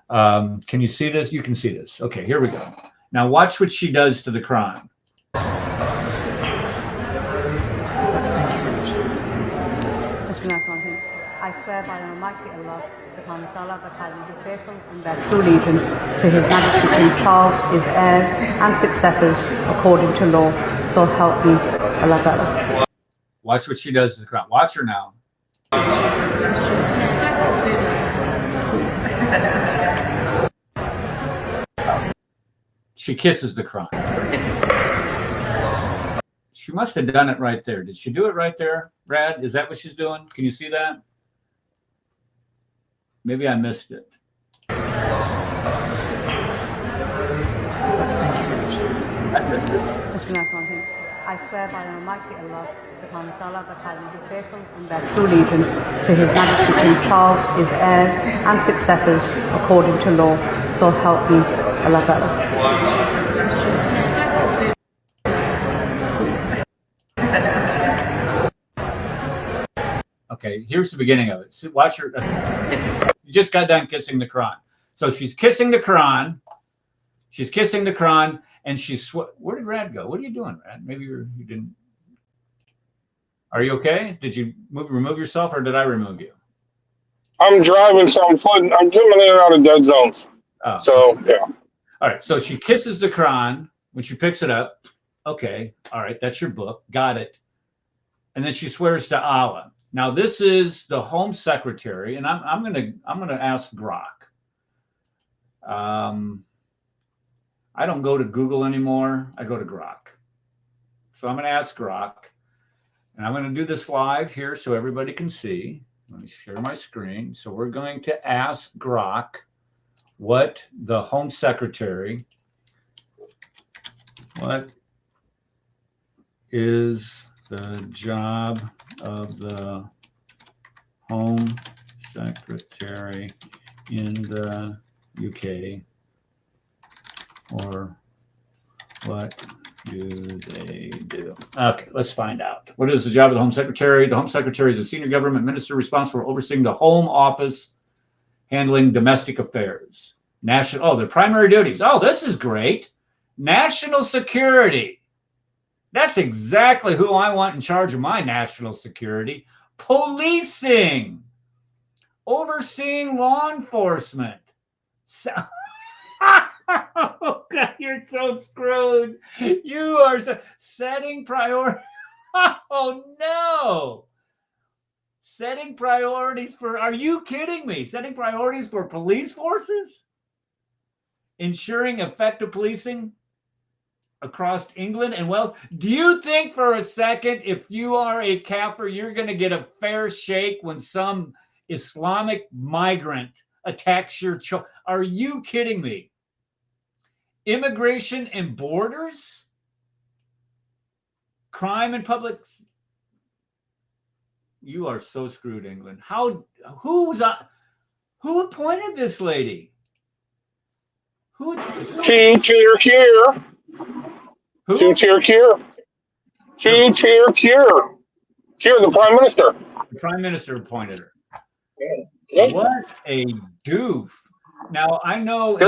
Can you see this? You can see this. Okay, here we go. Now watch what she does to the crime. I swear by Almighty Allah, subhanahu wa ta'ala, that I will be faithful and bear true allegiance to His Majesty King Charles, his heirs and successors, according to law. So help me Allah Ta'ala. Watch what she does to the crowd. Watch her now. She kisses the crime. She must have done it right there. Did she do it right there, Brad? Is that what she's doing? Can you see that? Maybe I missed it. I swear by Almighty Allah, subhanahu wa ta'ala, that I will be faithful and bear true allegiance to His Majesty King Charles, his heirs and successors, according to law. So help me Allah Ta'ala. Okay, here's the beginning of it. So watch her. She just got done kissing the Quran. So she's kissing the Quran. She's kissing the Quran, and she's. Where did Rad go? What are you doing, Rad? Maybe you didn't. Are you okay? Did you remove yourself, or did I remove you? I'm driving, so I'm getting in and out of dead zones. Oh, so okay. yeah. All right. So she kisses the Quran when she picks it up. Okay. All right. That's your book. Got it. And then she swears to Allah. Now this is the Home Secretary, and I'm gonna ask Grok. I don't go to Google anymore. I go to Grok. So I'm gonna ask Grok, and I'm gonna do this live here so everybody can see. Let me share my screen. So we're going to ask Grok what the Home Secretary, what is the job of the Home Secretary in the UK, or what do they do? Okay, let's find out. What is the job of the Home Secretary? The Home Secretary is a senior government minister responsible for overseeing the Home Office, handling domestic affairs. Their primary duties. Oh, this is great. National security. That's exactly who I want in charge of my national security. Policing. Overseeing law enforcement. So, oh God, you're so screwed. You are setting priority. Oh no. Setting priorities for, are you kidding me? Setting priorities for police forces? Ensuring effective policing across England and Wales. Do you think for a second, if you are a kafir, you're going to get a fair shake when some Islamic migrant attacks your child? Are you kidding me? Immigration and borders? Crime in public? You are so screwed, England. Who appointed this lady? Two-tier cure. Who? Two-tier cure. Two-tier cure. Cure, the Prime Minister. The Prime Minister appointed her. Yeah. What a doof. Now, I know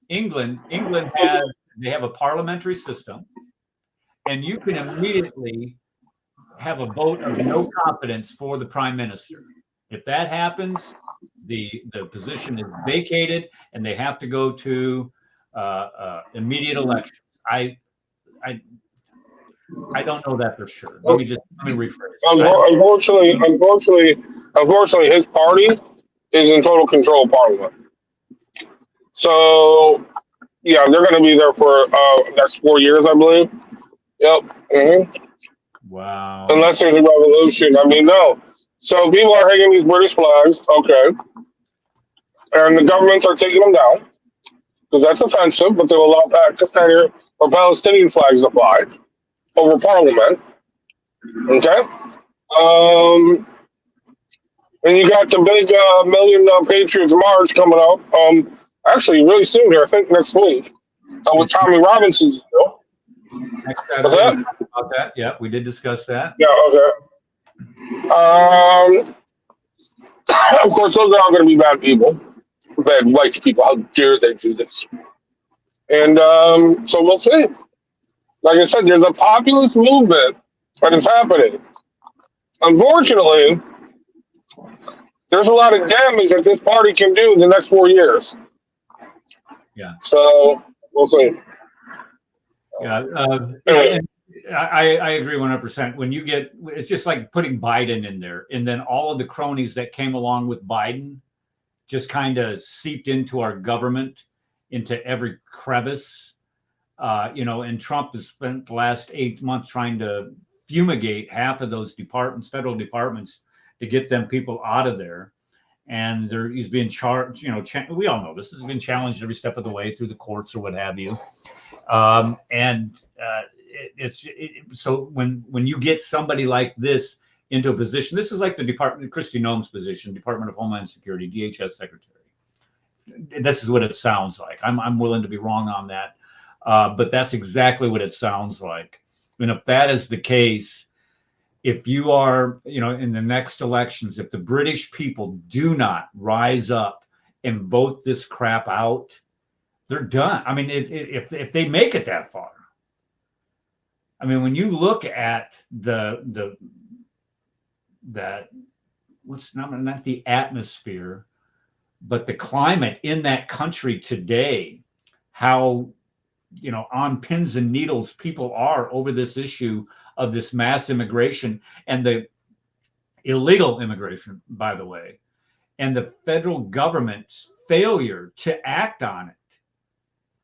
England they have a parliamentary system, and you can immediately have a vote of no confidence for the Prime Minister. If that happens, the position is vacated, and they have to go to immediate elections. I don't know that for sure. Let me rephrase. Unfortunately, his party is in total control of Parliament. So, yeah, they're going to be there for next 4 years, I believe. Yep. Mm-hmm. Wow. Unless there's a revolution. I mean, no. So people are hanging these British flags, okay, and the governments are taking them down because that's offensive, but they'll allow Pakistani or Palestinian flags to fly over Parliament. Okay. And you got the big Million Patriots March coming up. Actually, really soon here. I think next week. With Tommy Robinson's deal. Next What's Saturday, that? about that. Yeah, we did discuss that. Yeah. Okay. Of course, those are all going to be bad people, bad white people. How dare they do this? And so we'll see. Like I said, there's a populist movement that is happening. Unfortunately, there's a lot of damage that this party can do in the next 4 years. Yeah. So we'll see. Yeah. Anyway. And I agree 100%. When you get, it's just like putting Biden in there, and then all of the cronies that came along with Biden just kind of seeped into our government, into every crevice. And Trump has spent the last 8 months trying to fumigate half of those departments, federal departments, to get them people out of there. And he's being charged, we all know this has been challenged every step of the way through the courts or what have you. So when you get somebody like this into a position, this is like the Kristi Noem's position, Department of Homeland Security, DHS Secretary. This is what it sounds like. I'm willing to be wrong on that. But that's exactly what it sounds like. And if that is the case, if you are, in the next elections, if the British people do not rise up and vote this crap out, they're done. I mean, if they make it that far, I mean, when you look at what's not the atmosphere, but the climate in that country today, how on pins and needles people are over this issue of this mass immigration and the illegal immigration, by the way, and the federal government's failure to act on it.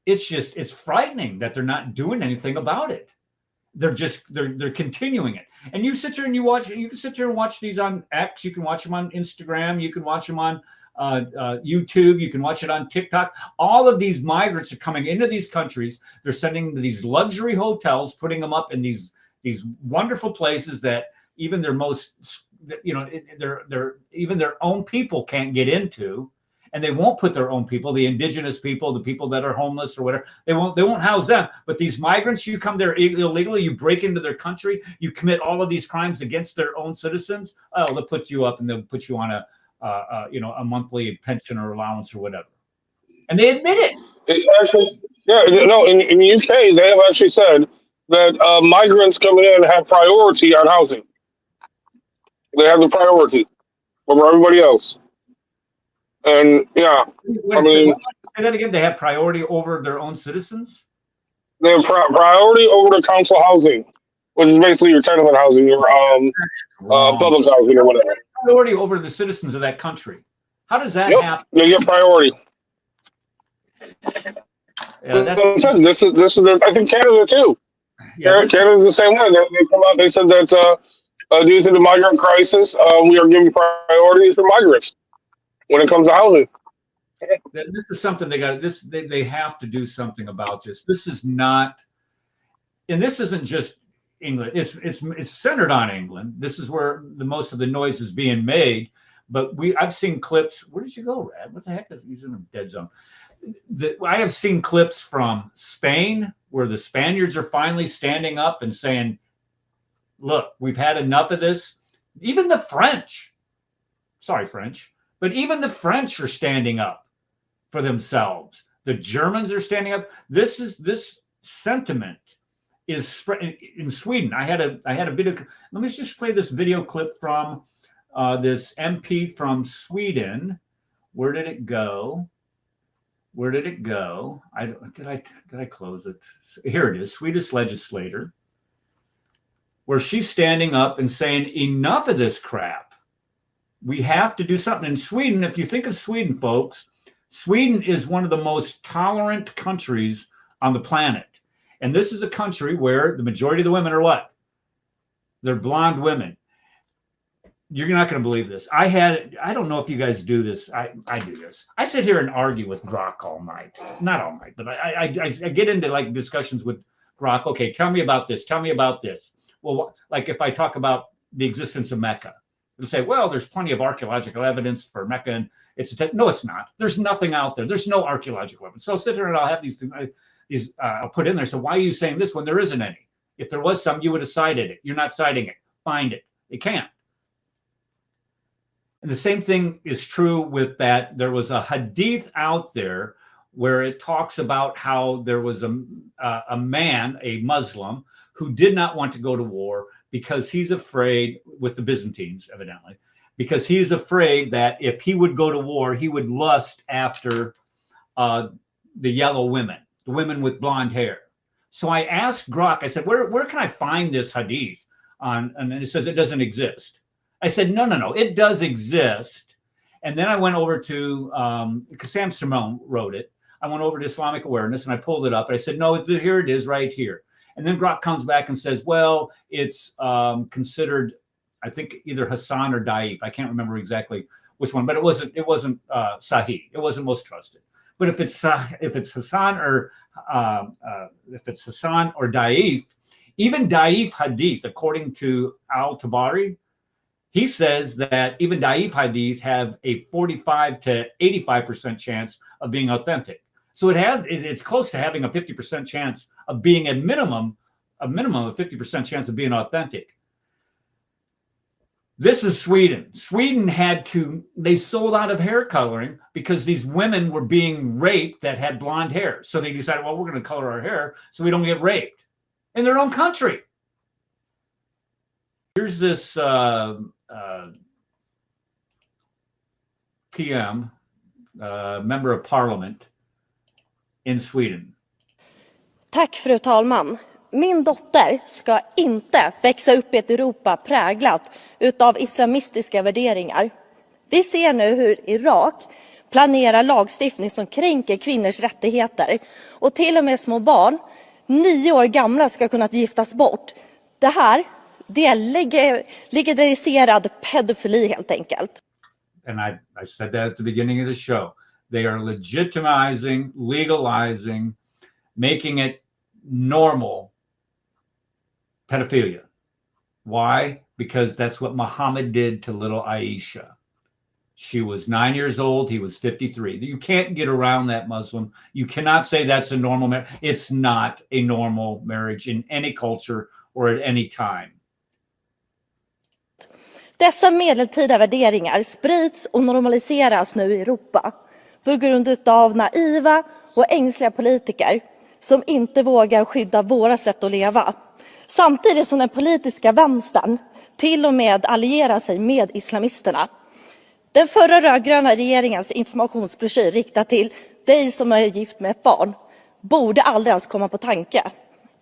It's frightening that they're not doing anything about it. They're continuing it. And you sit here and you can sit here and watch these on X, you can watch them on Instagram, you can watch them on YouTube, you can watch it on TikTok. All of these migrants are coming into these countries. They're sending them to these luxury hotels, putting them up in these wonderful places that even their most, even their own people can't get into. And they won't put their own people, the indigenous people, the people that are homeless or whatever. They won't house them. But these migrants, you come there illegally, you break into their country, you commit all of these crimes against their own citizens. Oh, they'll put you up and they'll put you on a monthly pension or allowance or whatever. And they admit it. It's actually, in the UK, they have actually said that migrants coming in have priority on housing. They have the priority over everybody else. And say that again. They have priority over their own citizens. They have priority over the council housing, which is basically your tenement housing, your public housing or whatever. Priority over the citizens of that country. How does that happen? They get priority. Yeah, this is I think Canada too. Yeah, Canada's the same way. They come out. They said that due to the migrant crisis, we are giving priority for migrants when it comes to housing. This is something they have to do something about this. This is not, and this isn't just England. It's centered on England. This is where the most of the noise is being made. But I've seen clips. Where did you go, Rad? What the heck is he's in a dead zone? I have seen clips from Spain where the Spaniards are finally standing up and saying, "Look, we've had enough of this." Even the French, sorry, French. But even the French are standing up for themselves. The Germans are standing up. This sentiment is spread in Sweden. I had a video. Let me just play this video clip from this MP from Sweden. Where did it go? Did I close it? Here it is. Swedish legislator, where she's standing up and saying, "Enough of this crap. We have to do something." In Sweden, if you think of Sweden, folks, Sweden is one of the most tolerant countries on the planet. And this is a country where the majority of the women are what? They're blonde women. You're not going to believe this. I don't know if you guys do this. I do this. I sit here and argue with Grok all night. Not all night, but I get into like discussions with Grok. Okay, tell me about this. Tell me about this. well, like if I talk about the existence of Mecca, they'll say, well, there's plenty of archaeological evidence for Mecca, and no, it's not. There's nothing out there. There's no archaeological evidence. So I'll sit there and I'll have these I'll put in there. So why are you saying this when there isn't any? If there was some, you would have cited it. You're not citing it. Find it. You can't. And the same thing is true with that. There was a hadith out there where it talks about how there was a man, a Muslim, who did not want to go to war because he's afraid, with the Byzantines, evidently, because he's afraid that if he would go to war, he would lust after the yellow women, the women with blonde hair. So I asked Grok, I said, where can I find this hadith? And it says it doesn't exist. I said, no, it does exist. And then I went over to, because Sam Simone wrote it, I went over to Islamic Awareness and I pulled it up. And I said, no, here it is right here. And then Grok comes back and says, well, it's considered, I think, either Hassan or Daif. I can't remember exactly which one, but it wasn't Sahih. It wasn't most trusted. But if it's Hassan or Daif, even Daif hadith, according to Al-Tabari, he says that even Daif hadith have a 45 to 85% chance of being authentic. So it's close to having a 50% chance of being a minimum of 50% chance of being authentic. This is Sweden. Sweden they sold out of hair coloring because these women were being raped that had blonde hair. So they decided, well, we're going to color our hair so we don't get raped in their own country. Here's this PM, member of parliament in Sweden. Tack, fru talman. Min dotter ska inte växa upp i ett Europa präglat utav islamistiska värderingar. Vi ser nu hur Irak planerar lagstiftning som kränker kvinnors rättigheter. Och till och med små barn, 9 år gamla, ska kunna giftas bort. Det är legaliserad pedofili helt enkelt. And I said that at the beginning of the show. They are legitimizing, legalizing, making it normal pedophilia. Why? Because that's what Muhammad did to little Aisha. She was 9 years old. He was 53. You can't get around that, Muslim. You cannot say that's a normal marriage. It's not a normal marriage in any culture or at any time. Dessa medeltida värderingar sprids och normaliseras nu i Europa på grund av naiva och ängsliga politiker som inte vågar skydda våra sätt att leva. Samtidigt som den politiska vänstern till och med allierar sig med islamisterna. Den förra rödgröna regeringens informationsbroschyr riktad till dig som är gift med ett barn borde aldrig ens komma på tanke.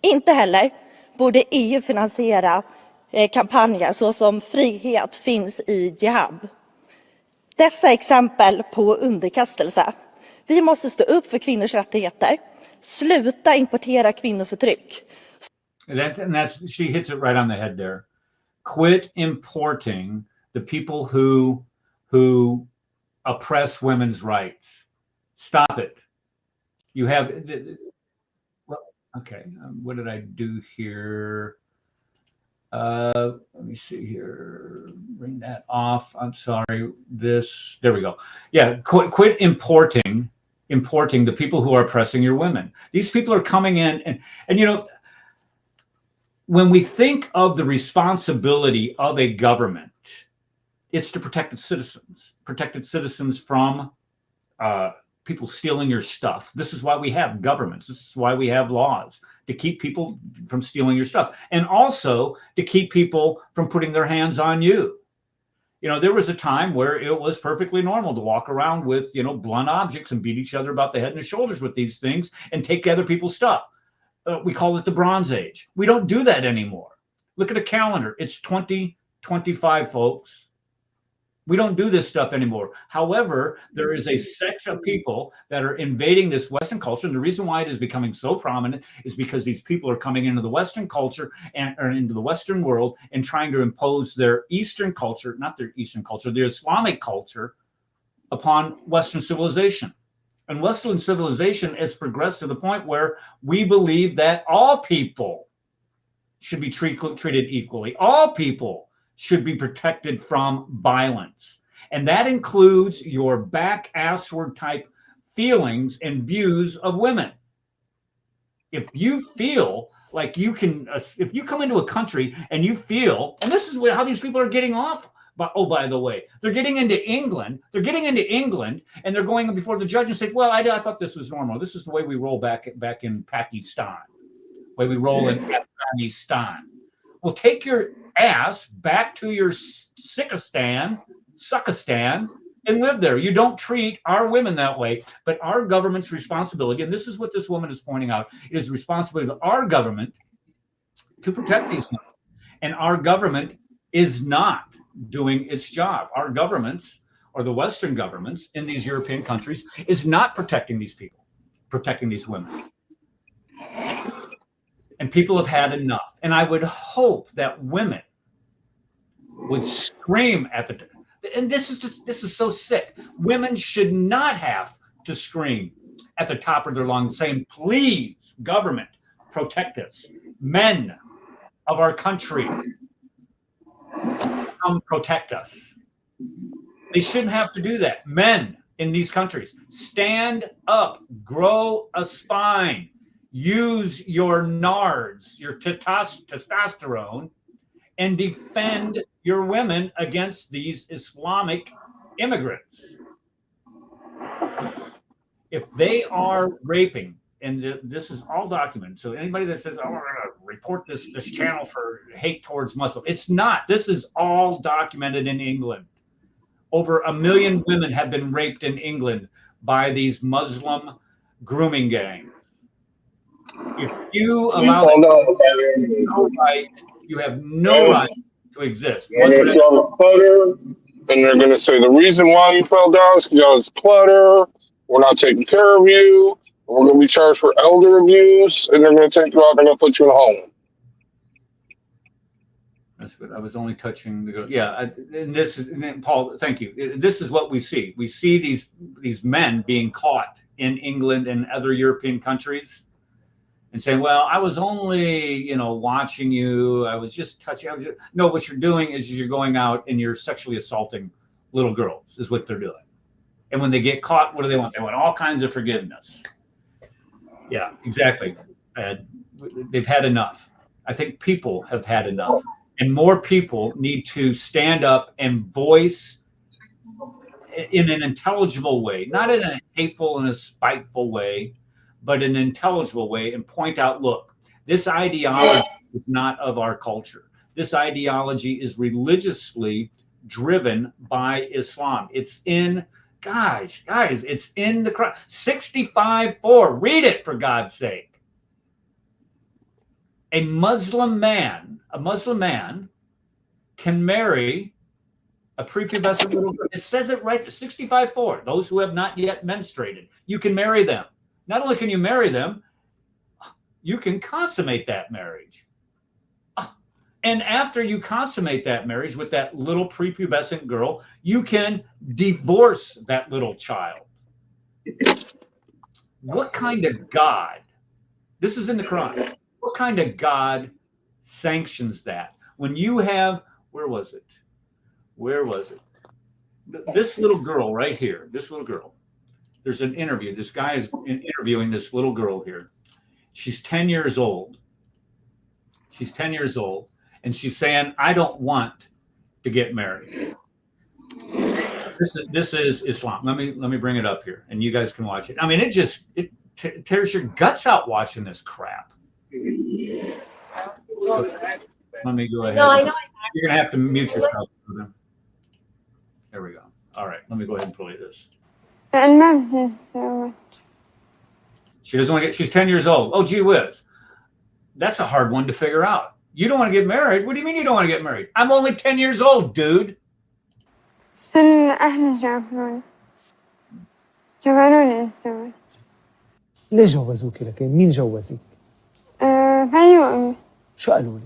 Inte heller borde EU finansiera kampanjer såsom frihet finns i jihad. Dessa exempel på underkastelse. Vi måste stå upp för kvinnors rättigheter. Sluta importera kvinnoförtryck. She hits it right on the head there. Quit importing the people who oppress women's rights. Stop it. You have okay. What did I do here? Let me see here. Bring that off. I'm sorry. There we go. Yeah. Quit importing the people who are oppressing your women. These people are coming in and you know, when we think of the responsibility of a government, it's to protect its citizens from people stealing your stuff. This is why we have governments. This is why we have laws, to keep people from stealing your stuff, and also to keep people from putting their hands on you. You know, there was a time where it was perfectly normal to walk around with, you know, blunt objects and beat each other about the head and the shoulders with these things and take other people's stuff. We call it the Bronze Age. We don't do that anymore. Look at a calendar. It's 2025, folks. We don't do this stuff anymore. However, there is a section of people that are invading this Western culture. And the reason why it is becoming so prominent is because these people are coming into the Western culture or into the Western world and trying to impose their Eastern culture, not their Eastern culture, their Islamic culture upon Western civilization. And Western civilization has progressed to the point where we believe that all people should be treated equally. All people should be protected from violence. And that includes your back-assward type feelings and views of women. If you feel like you can, if you come into a country and you feel, and this is how these people are getting off, but oh, by the way, they're getting into England, and they're going before the judge and say, well, I thought this was normal. This is the way we roll back in Pakistan, the way we roll in Afghanistan. Well, take your ass back to your Suckistan, and live there. You don't treat our women that way, but our government's responsibility, and this is what this woman is pointing out, it is responsibility of our government to protect these women. And our government is not doing its job. Our governments, or the Western governments in these European countries, is not protecting these people, protecting these women. And people have had enough. And I would hope that women would scream at the, and this is so sick. Women should not have to scream at the top of their lungs saying, please, government, protect us. Men of our country, come protect us. They shouldn't have to do that. Men in these countries, stand up, grow a spine, use your nards, your testosterone, and defend your women against these Islamic immigrants. If they are raping, and this is all documented, so anybody that says, oh, we're going to report this channel for hate towards Muslims, it's not. This is all documented in England. Over 1 million women have been raped in England by these Muslim grooming gangs. If you allow no right, you have no right to exist. They're going to throw the clutter, and they're going to say the reason why you fell down is because y'all is clutter. We're not taking care of you. We're going to be charged for elder abuse, and they're going to take you out and they're going to put you in a home. That's good. I was only touching the, yeah. And this is, and Paul, thank you. This is what we see. We see these men being caught in England and other European countries and saying, well, I was only, watching you. I was just touching. No, what you're doing is you're going out and you're sexually assaulting little girls is what they're doing. And when they get caught, what do they want? They want all kinds of forgiveness. Yeah, exactly. They've had enough. I think people have had enough. And more people need to stand up and voice in an intelligible way, not in a hateful and a spiteful way, but in an intelligible way, and point out, look, this ideology is not of our culture. This ideology is religiously driven by Islam. It's in, guys, it's in the Quran. 65:4. Read it, for God's sake. A Muslim man can marry a prepubescent little girl. It says it right there, 65:4. Those who have not yet menstruated, you can marry them. Not only can you marry them, you can consummate that marriage. And after you consummate that marriage with that little prepubescent girl, you can divorce that little child. What kind of God? This is in the Quran. What kind of God sanctions that? When you have, where was it? This little girl right here, this little girl. There's an interview. This guy is interviewing this little girl here. She's 10 years old. She's 10 years old. And she's saying, I don't want to get married. This is Islam. Let me bring it up here and you guys can watch it. I mean, it tears your guts out watching this crap. Let me go ahead. No, I know. You're going to have to mute yourself. There we go. All right. Let me go ahead and play this. She doesn't want to get, she's 10 years old. Oh, gee whiz. That's a hard one to figure out. You don't want to get married? What do you mean you don't want to get married? I'm only 10 years old, dude. ليه جوزوك لكن؟ مين جوزك؟ فايوه شو قالوا لك؟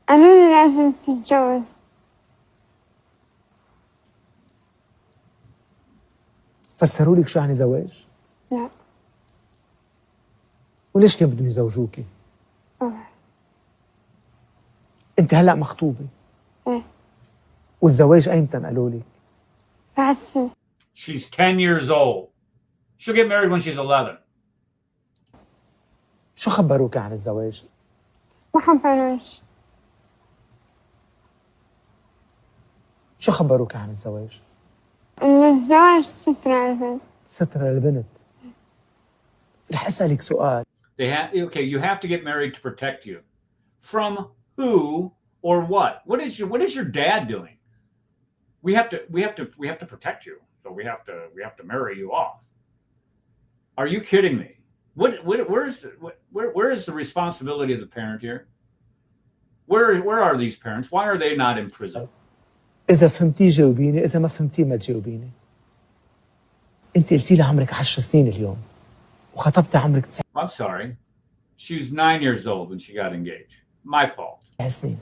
قالوا لي لازم تتجوز. فسروا لك شو يعني زواج؟ لا. وليش كانوا بدهم يزوجوكي؟ أنت هلأ مخطوبة. إيه. والزواج أيمتى قالوا لك؟ بعد سنة. She's 10 years old. She'll get married when she's 11. شو خبروك عن الزواج؟ ما خبرونيش. شو خبروك عن الزواج؟ إنه الزواج ستر على البنت. ستر للبنت. رح أسألك سؤال. Okay, you have to get married to protect you. From who or what? What is your dad doing? We have to protect you. So we have to marry you off. Are you kidding me? Where is the responsibility of the parent here? Where are these parents? Why are they not in prison? إذا فهمتي جاوبيني، إذا ما فهمتي ما تجاوبيني. أنت قلتي لي عمرك 10 سنين اليوم وخطبتي عمرك 9 I'm sorry. She was 9 years old when she got engaged. My fault. سنين.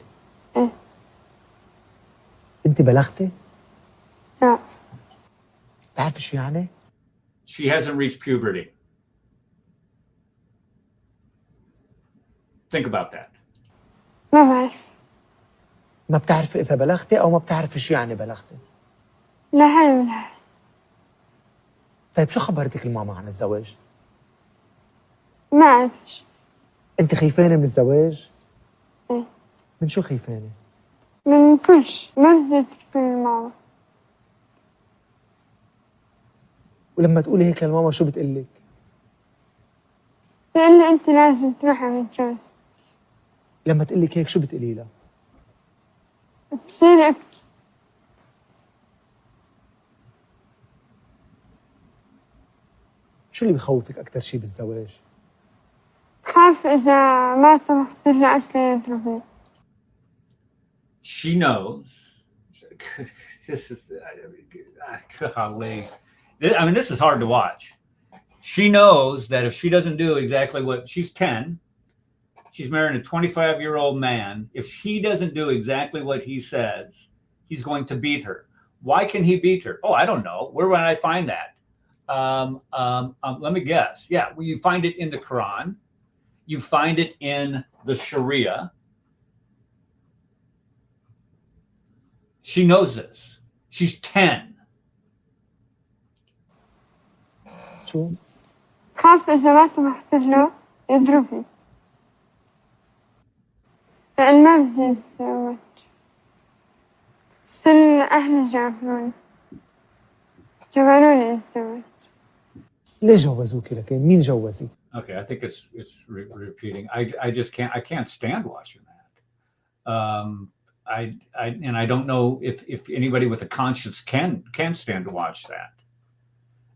أنت بلغتي؟ لا. بتعرفي شو يعني؟ She hasn't reached puberty. Think about that. ما بعرف. ما بتعرفي إذا بلغتي أو ما بتعرفي شو يعني بلغتي؟ لا حل ولا حل. طيب شو خبرتك الماما عن الزواج؟ ما أعرفش. أنت خيفانة من الزواج؟ إيه. من شو خيفانة؟ من كلش ما بدي تكون ماما. ولما تقولي هيك للماما شو بتقلك؟ بتقول لي أنت لازم تروح نتجوز. لما تقلك هيك شو بتقولي لها؟ بصير أبكي. شو اللي بخوفك أكثر شيء بالزواج؟ خاف إذا ما طلعت الرأس يضربني. She knows. This is, golly. I mean, this is hard to watch. She knows that if she doesn't do exactly what she's 10, she's marrying a 25-year-old man. If he doesn't do exactly what he says, he's going to beat her. Why can he beat her? Oh, I don't know. Where would I find that? Let me guess. Yeah, well, you find it in the Quran. You find it in the Sharia. She knows this. She's 10. شو؟ خاف إذا ما سمحت له يضربني. لأن ما بدي أتزوج. بس أهلي جبروني أتزوج. ليه جوزوكي لكن؟ مين جوزك؟ Okay, I think it's repeating. I just can't stand watching that. I don't know if anybody with a conscience can stand to watch that.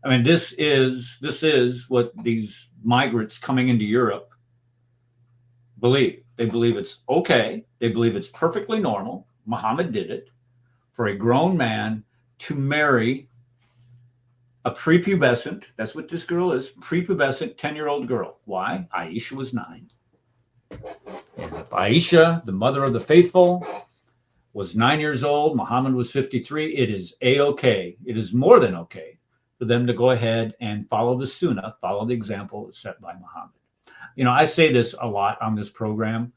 I mean, this is what these migrants coming into Europe believe. They believe it's okay. They believe it's perfectly normal. Muhammad did it for a grown man to marry a prepubescent, that's what this girl is, prepubescent 10-year-old girl. Why? Aisha was 9. And if Aisha, the mother of the faithful, was 9 years old, Muhammad was 53, it is a-okay. It is more than okay for them to go ahead and follow the sunnah, follow the example set by Muhammad. You know, I say this a lot on this program.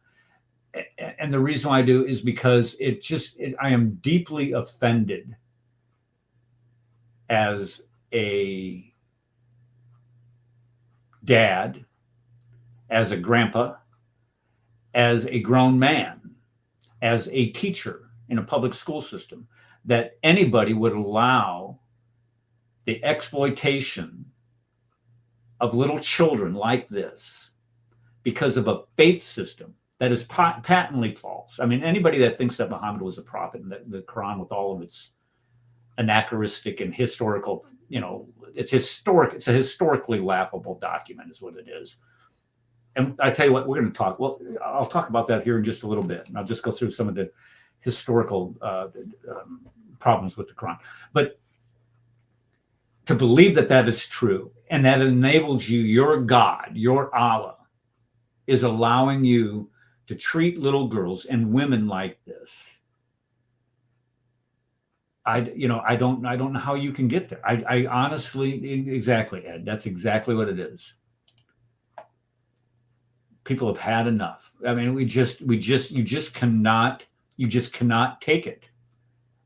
And the reason why I do is because I am deeply offended as a dad, as a grandpa, as a grown man, as a teacher in a public school system, that anybody would allow the exploitation of little children like this because of a faith system that is patently false. I mean, anybody that thinks that Muhammad was a prophet and that the Quran with all of its anachronistic and historical, it's a historically laughable document is what it is. And I tell you what, we're going to talk. Well, I'll talk about that here in just a little bit. And I'll just go through some of the historical problems with the Quran. But to believe that that is true and that enables you, your God, your Allah, is allowing you to treat little girls and women like this. I don't know how you can get there. I honestly, exactly, Ed, that's exactly what it is. people have had enough. I mean, you just cannot take it.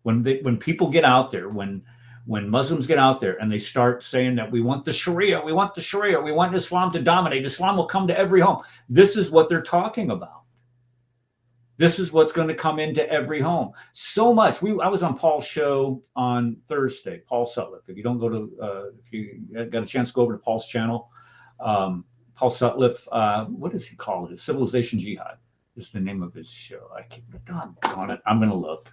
When people get out there, when Muslims get out there and they start saying that we want the Sharia, we want Islam to dominate, Islam will come to every home. This is what they're talking about. This is what's going to come into every home. So much. I was on Paul's show on Thursday, Paul Sutliff. If you don't go to, if you got a chance to go over to Paul's channel, Paul Sutliff, what does he call it? Civilization Jihad is the name of his show. I can't, doggone it. I'm going to look.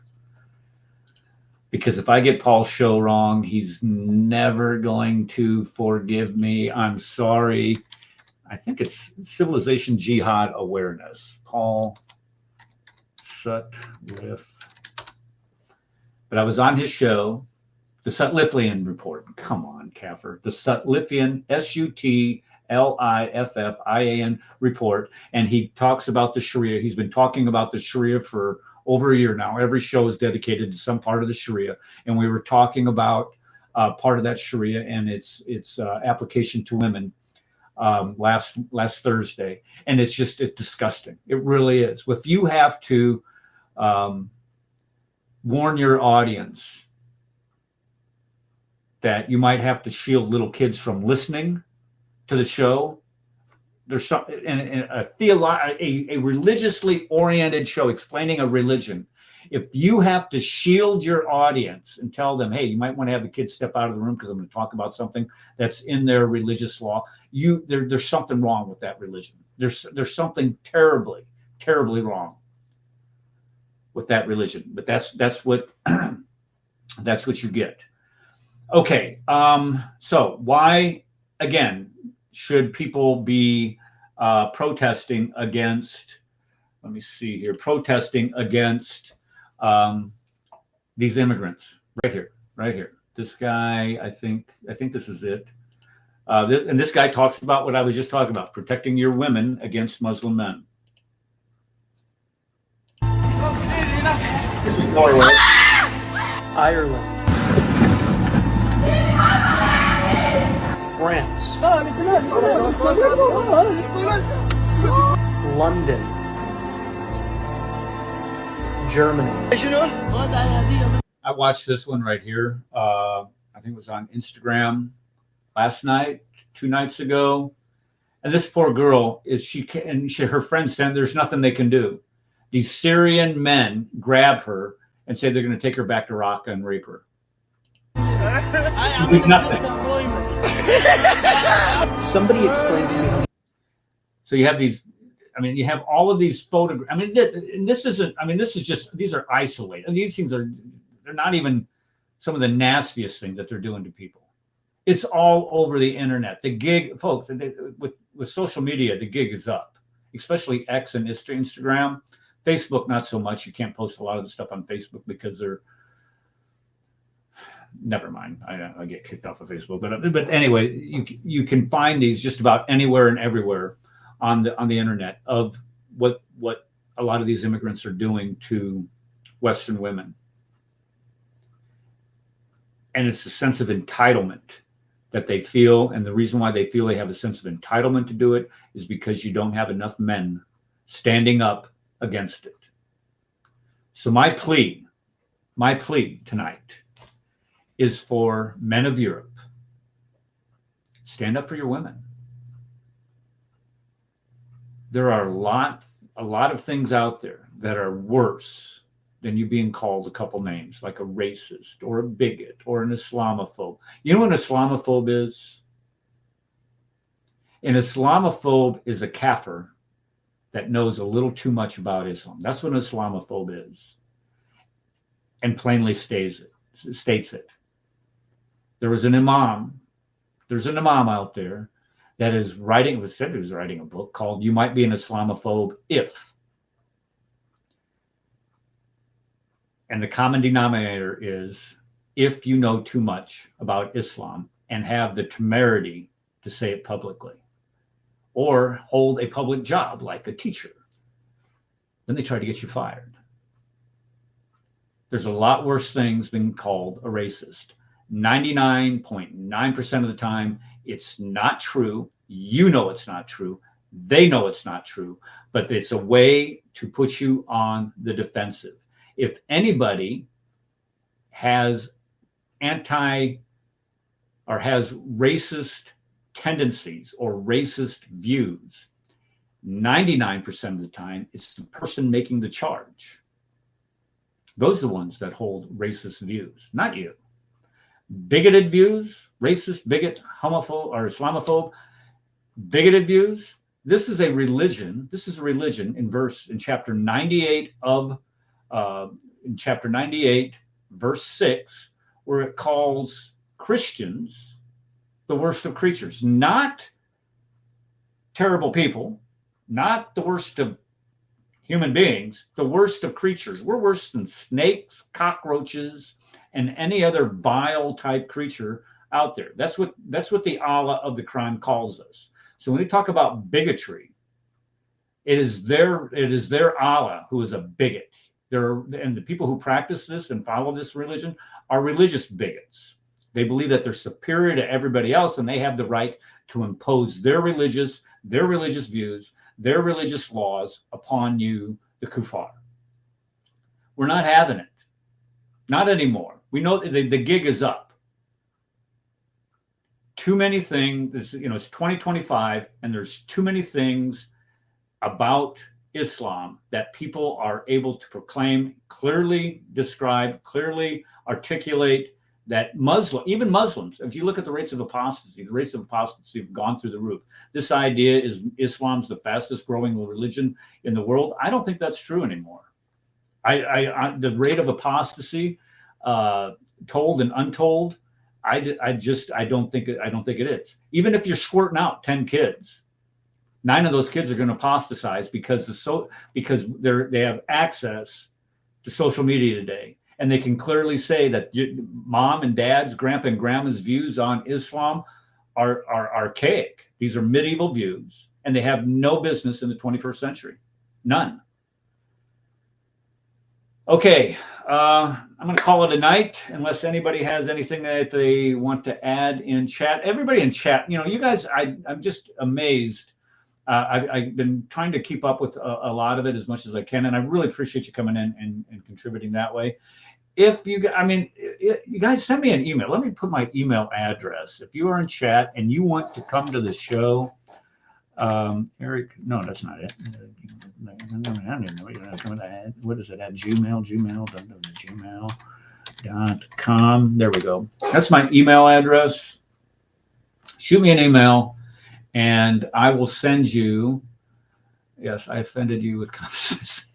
Because if I get Paul's show wrong, he's never going to forgive me. I'm sorry. I think it's Civilization Jihad Awareness. Paul Sutliff. But I was on his show, the Sutliffian Report. Come on, Kafir. The Sutliffian, Sutliffian Report. And he talks about the Sharia. He's been talking about the Sharia for over a year now. Every show is dedicated to some part of the Sharia. And we were talking about part of that Sharia and its application to women last Thursday. And it's disgusting. It really is. If you have to warn your audience that you might have to shield little kids from listening to the show, there's some in a religiously oriented show explaining a religion. If you have to shield your audience and tell them, hey, you might want to have the kids step out of the room because I'm going to talk about something that's in their religious law, there's something wrong with that religion. There's something terribly, terribly wrong with that religion. But that's what that's what you get. Okay, so why again should people be protesting against? Let me see here. Protesting against these immigrants right here. This guy, I think this is it. This guy talks about what I was just talking about: protecting your women against Muslim men. This is Norway, Ireland, France, London, Germany. I watched this one right here. I think it was on Instagram last night, 2 nights ago. And this poor girl her friends said there's nothing they can do. These Syrian men grab her and say they're going to take her back to Raqqa and rape her. With nothing. Somebody explain to me. So you have these. I mean, you have all of these photographs. I mean, this isn't. I mean, this is just. These are isolated. And these things they're not even some of the nastiest things that they're doing to people. It's all over the internet. The gig, folks, with social media, the gig is up, especially X and Instagram. Facebook, not so much. You can't post a lot of the stuff on Facebook because they're. Never mind. I get kicked off of Facebook, but anyway, you can find these just about anywhere and everywhere on the internet of what a lot of these immigrants are doing to Western women, and it's a sense of entitlement that they feel, and the reason why they feel they have a sense of entitlement to do it is because you don't have enough men standing up against it. So my plea tonight is for men of Europe. Stand up for your women. There are a lot of things out there that are worse than you being called a couple names, like a racist or a bigot or an Islamophobe. You know what an Islamophobe is? An Islamophobe is a kafir that knows a little too much about Islam. That's what an Islamophobe is, and plainly states it. There's an imam out there that is writing a book called "You Might Be an Islamophobe If." And the common denominator is if you know too much about Islam and have the temerity to say it publicly or hold a public job like a teacher, then they try to get you fired. There's a lot worse things being called a racist. 99.9% of the time, it's not true. You know it's not true. They know it's not true, but it's a way to put you on the defensive. If anybody has has racist tendencies or racist views, 99% of the time, it's the person making the charge. Those are the ones that hold racist views, not you. Bigoted views, racist, bigot, homophobe, or Islamophobe, bigoted views. This is a religion. This is a religion in chapter 98 of in chapter 98, verse 6, where it calls Christians the worst of creatures, not terrible people, not the worst of human beings, the worst of creatures. We're worse than snakes, cockroaches, and any other vile type creature out there. That's what the Allah of the Quran calls us. So when we talk about bigotry, it is their Allah who is a bigot. And the people who practice this and follow this religion are religious bigots. They believe that they're superior to everybody else, and they have the right to impose their religious views, their religious laws upon you, the kuffar. We're not having it. Not anymore. We know the gig is up. Too many things, it's 2025, and there's too many things about Islam that people are able to proclaim, clearly describe, clearly articulate, that even Muslims, if you look at the rates of apostasy have gone through the roof. This idea is Islam's the fastest growing religion in the world. I don't think that's true anymore. The rate of apostasy, told and untold, I don't think it is. Even if you're squirting out 10 kids, 9 of those kids are going to apostatize because they have access to social media today. And they can clearly say that mom and dad's, grandpa and grandma's views on Islam are archaic. These are medieval views, and they have no business in the 21st century. None. Okay, I'm going to call it a night unless anybody has anything that they want to add in chat. Everybody in chat, you guys, I'm just amazed. I've been trying to keep up with a lot of it as much as I can, and I really appreciate you coming in and contributing that way. If you guys send me an email. Let me put my email address. If you are in chat and you want to come to the show, Eric, no, that's not it. I don't even know what is it at gmail.com. There we go. That's my email address. Shoot me an email and I will send you. Yes, I offended you with comments.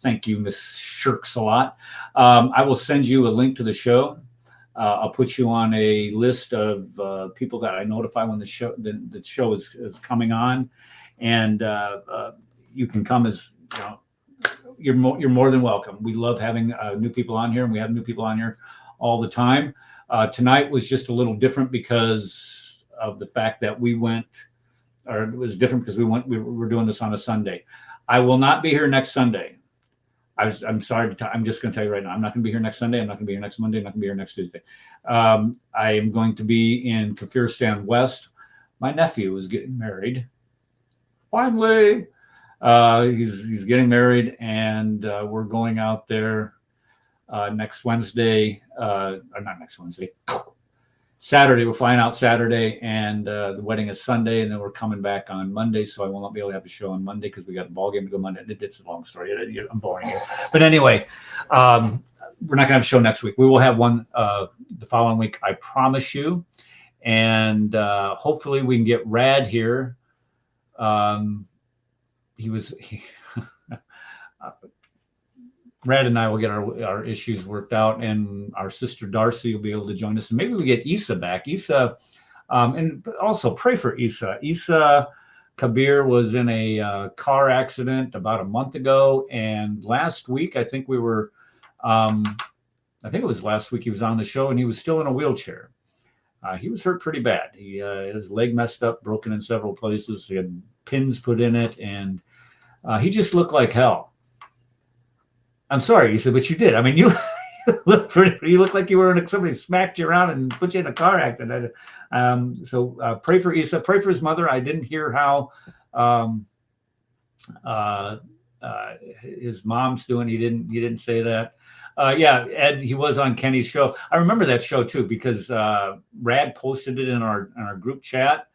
Thank you, Miss Shirks a lot. I will send you a link to the show. I'll put you on a list of people that I notify when the show is coming on, and you can come as you're more than welcome. We love having new people on here, and we have new people on here all the time. Tonight was just a little different because of the fact that we went, or it was different because we were doing this on a Sunday. I will not be here next Sunday. I'm sorry. I'm just going to tell you right now. I'm not going to be here next Sunday. I'm not going to be here next Monday. I'm not going to be here next Tuesday. I am going to be in Kafiristan West. My nephew is getting married. Finally, he's getting married, and we're going out there next Wednesday. Or not next Wednesday. Saturday. We're flying out Saturday, and the wedding is Sunday, and then we're coming back on Monday. So I will not be able to have a show on Monday because we got a ball game to go Monday. It's a long story. I'm boring you, but anyway, we're not going to have a show next week. We will have one the following week, I promise you, and hopefully we can get Rad here. Brad and I will get our issues worked out, and our sister Darcy will be able to join us. And maybe we get Issa back. Issa, and also pray for Issa. Issa Kabir was in a car accident about a month ago, and last week, I think it was last week he was on the show, and he was still in a wheelchair. He was hurt pretty bad. He his leg messed up, broken in several places. He had pins put in it, and he just looked like hell. I'm sorry, you said, but you did. I mean, you look pretty. You look like you were somebody smacked you around and put you in a car accident. So pray for Issa. Pray for his mother. I didn't hear how his mom's doing. He didn't say that. Yeah, Ed, he was on Kenny's show. I remember that show too because Rad posted it in our group chat,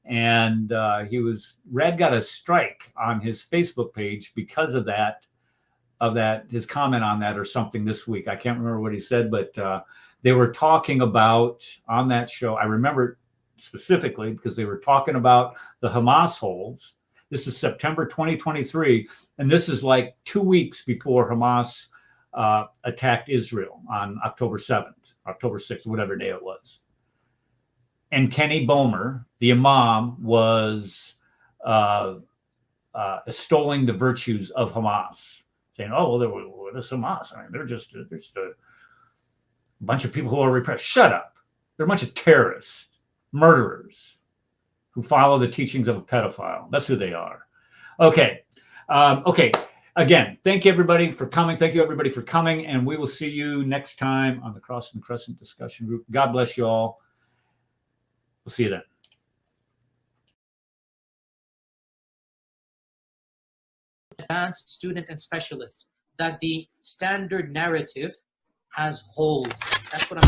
and Rad got a strike on his Facebook page because of that his comment on that or something this week. I can't remember what he said, but they were talking about on that show. I remember specifically because they were talking about the Hamas holds. This is September 2023, and this is like 2 weeks before Hamas attacked Israel on October 7th, October 6th, whatever day it was. And Kenny Bomer, the imam, was extolling the virtues of Hamas, saying, "Oh, well, what is Hamas? I mean, they're just a bunch of people who are repressed." Shut up! They're a bunch of terrorists, murderers, who follow the teachings of a pedophile. That's who they are. Okay. Okay. Again, thank you everybody for coming. Thank you everybody for coming, and we will see you next time on the Crossing the Crescent discussion group. God bless you all. We'll see you then. Advanced student and specialist, that the standard narrative has holes. That's what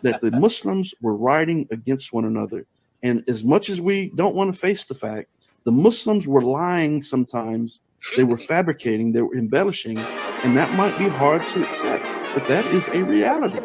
that the Muslims were rioting against one another. And as much as we don't want to face the fact, the Muslims were lying sometimes. They were fabricating, they were embellishing, and that might be hard to accept, but that is a reality.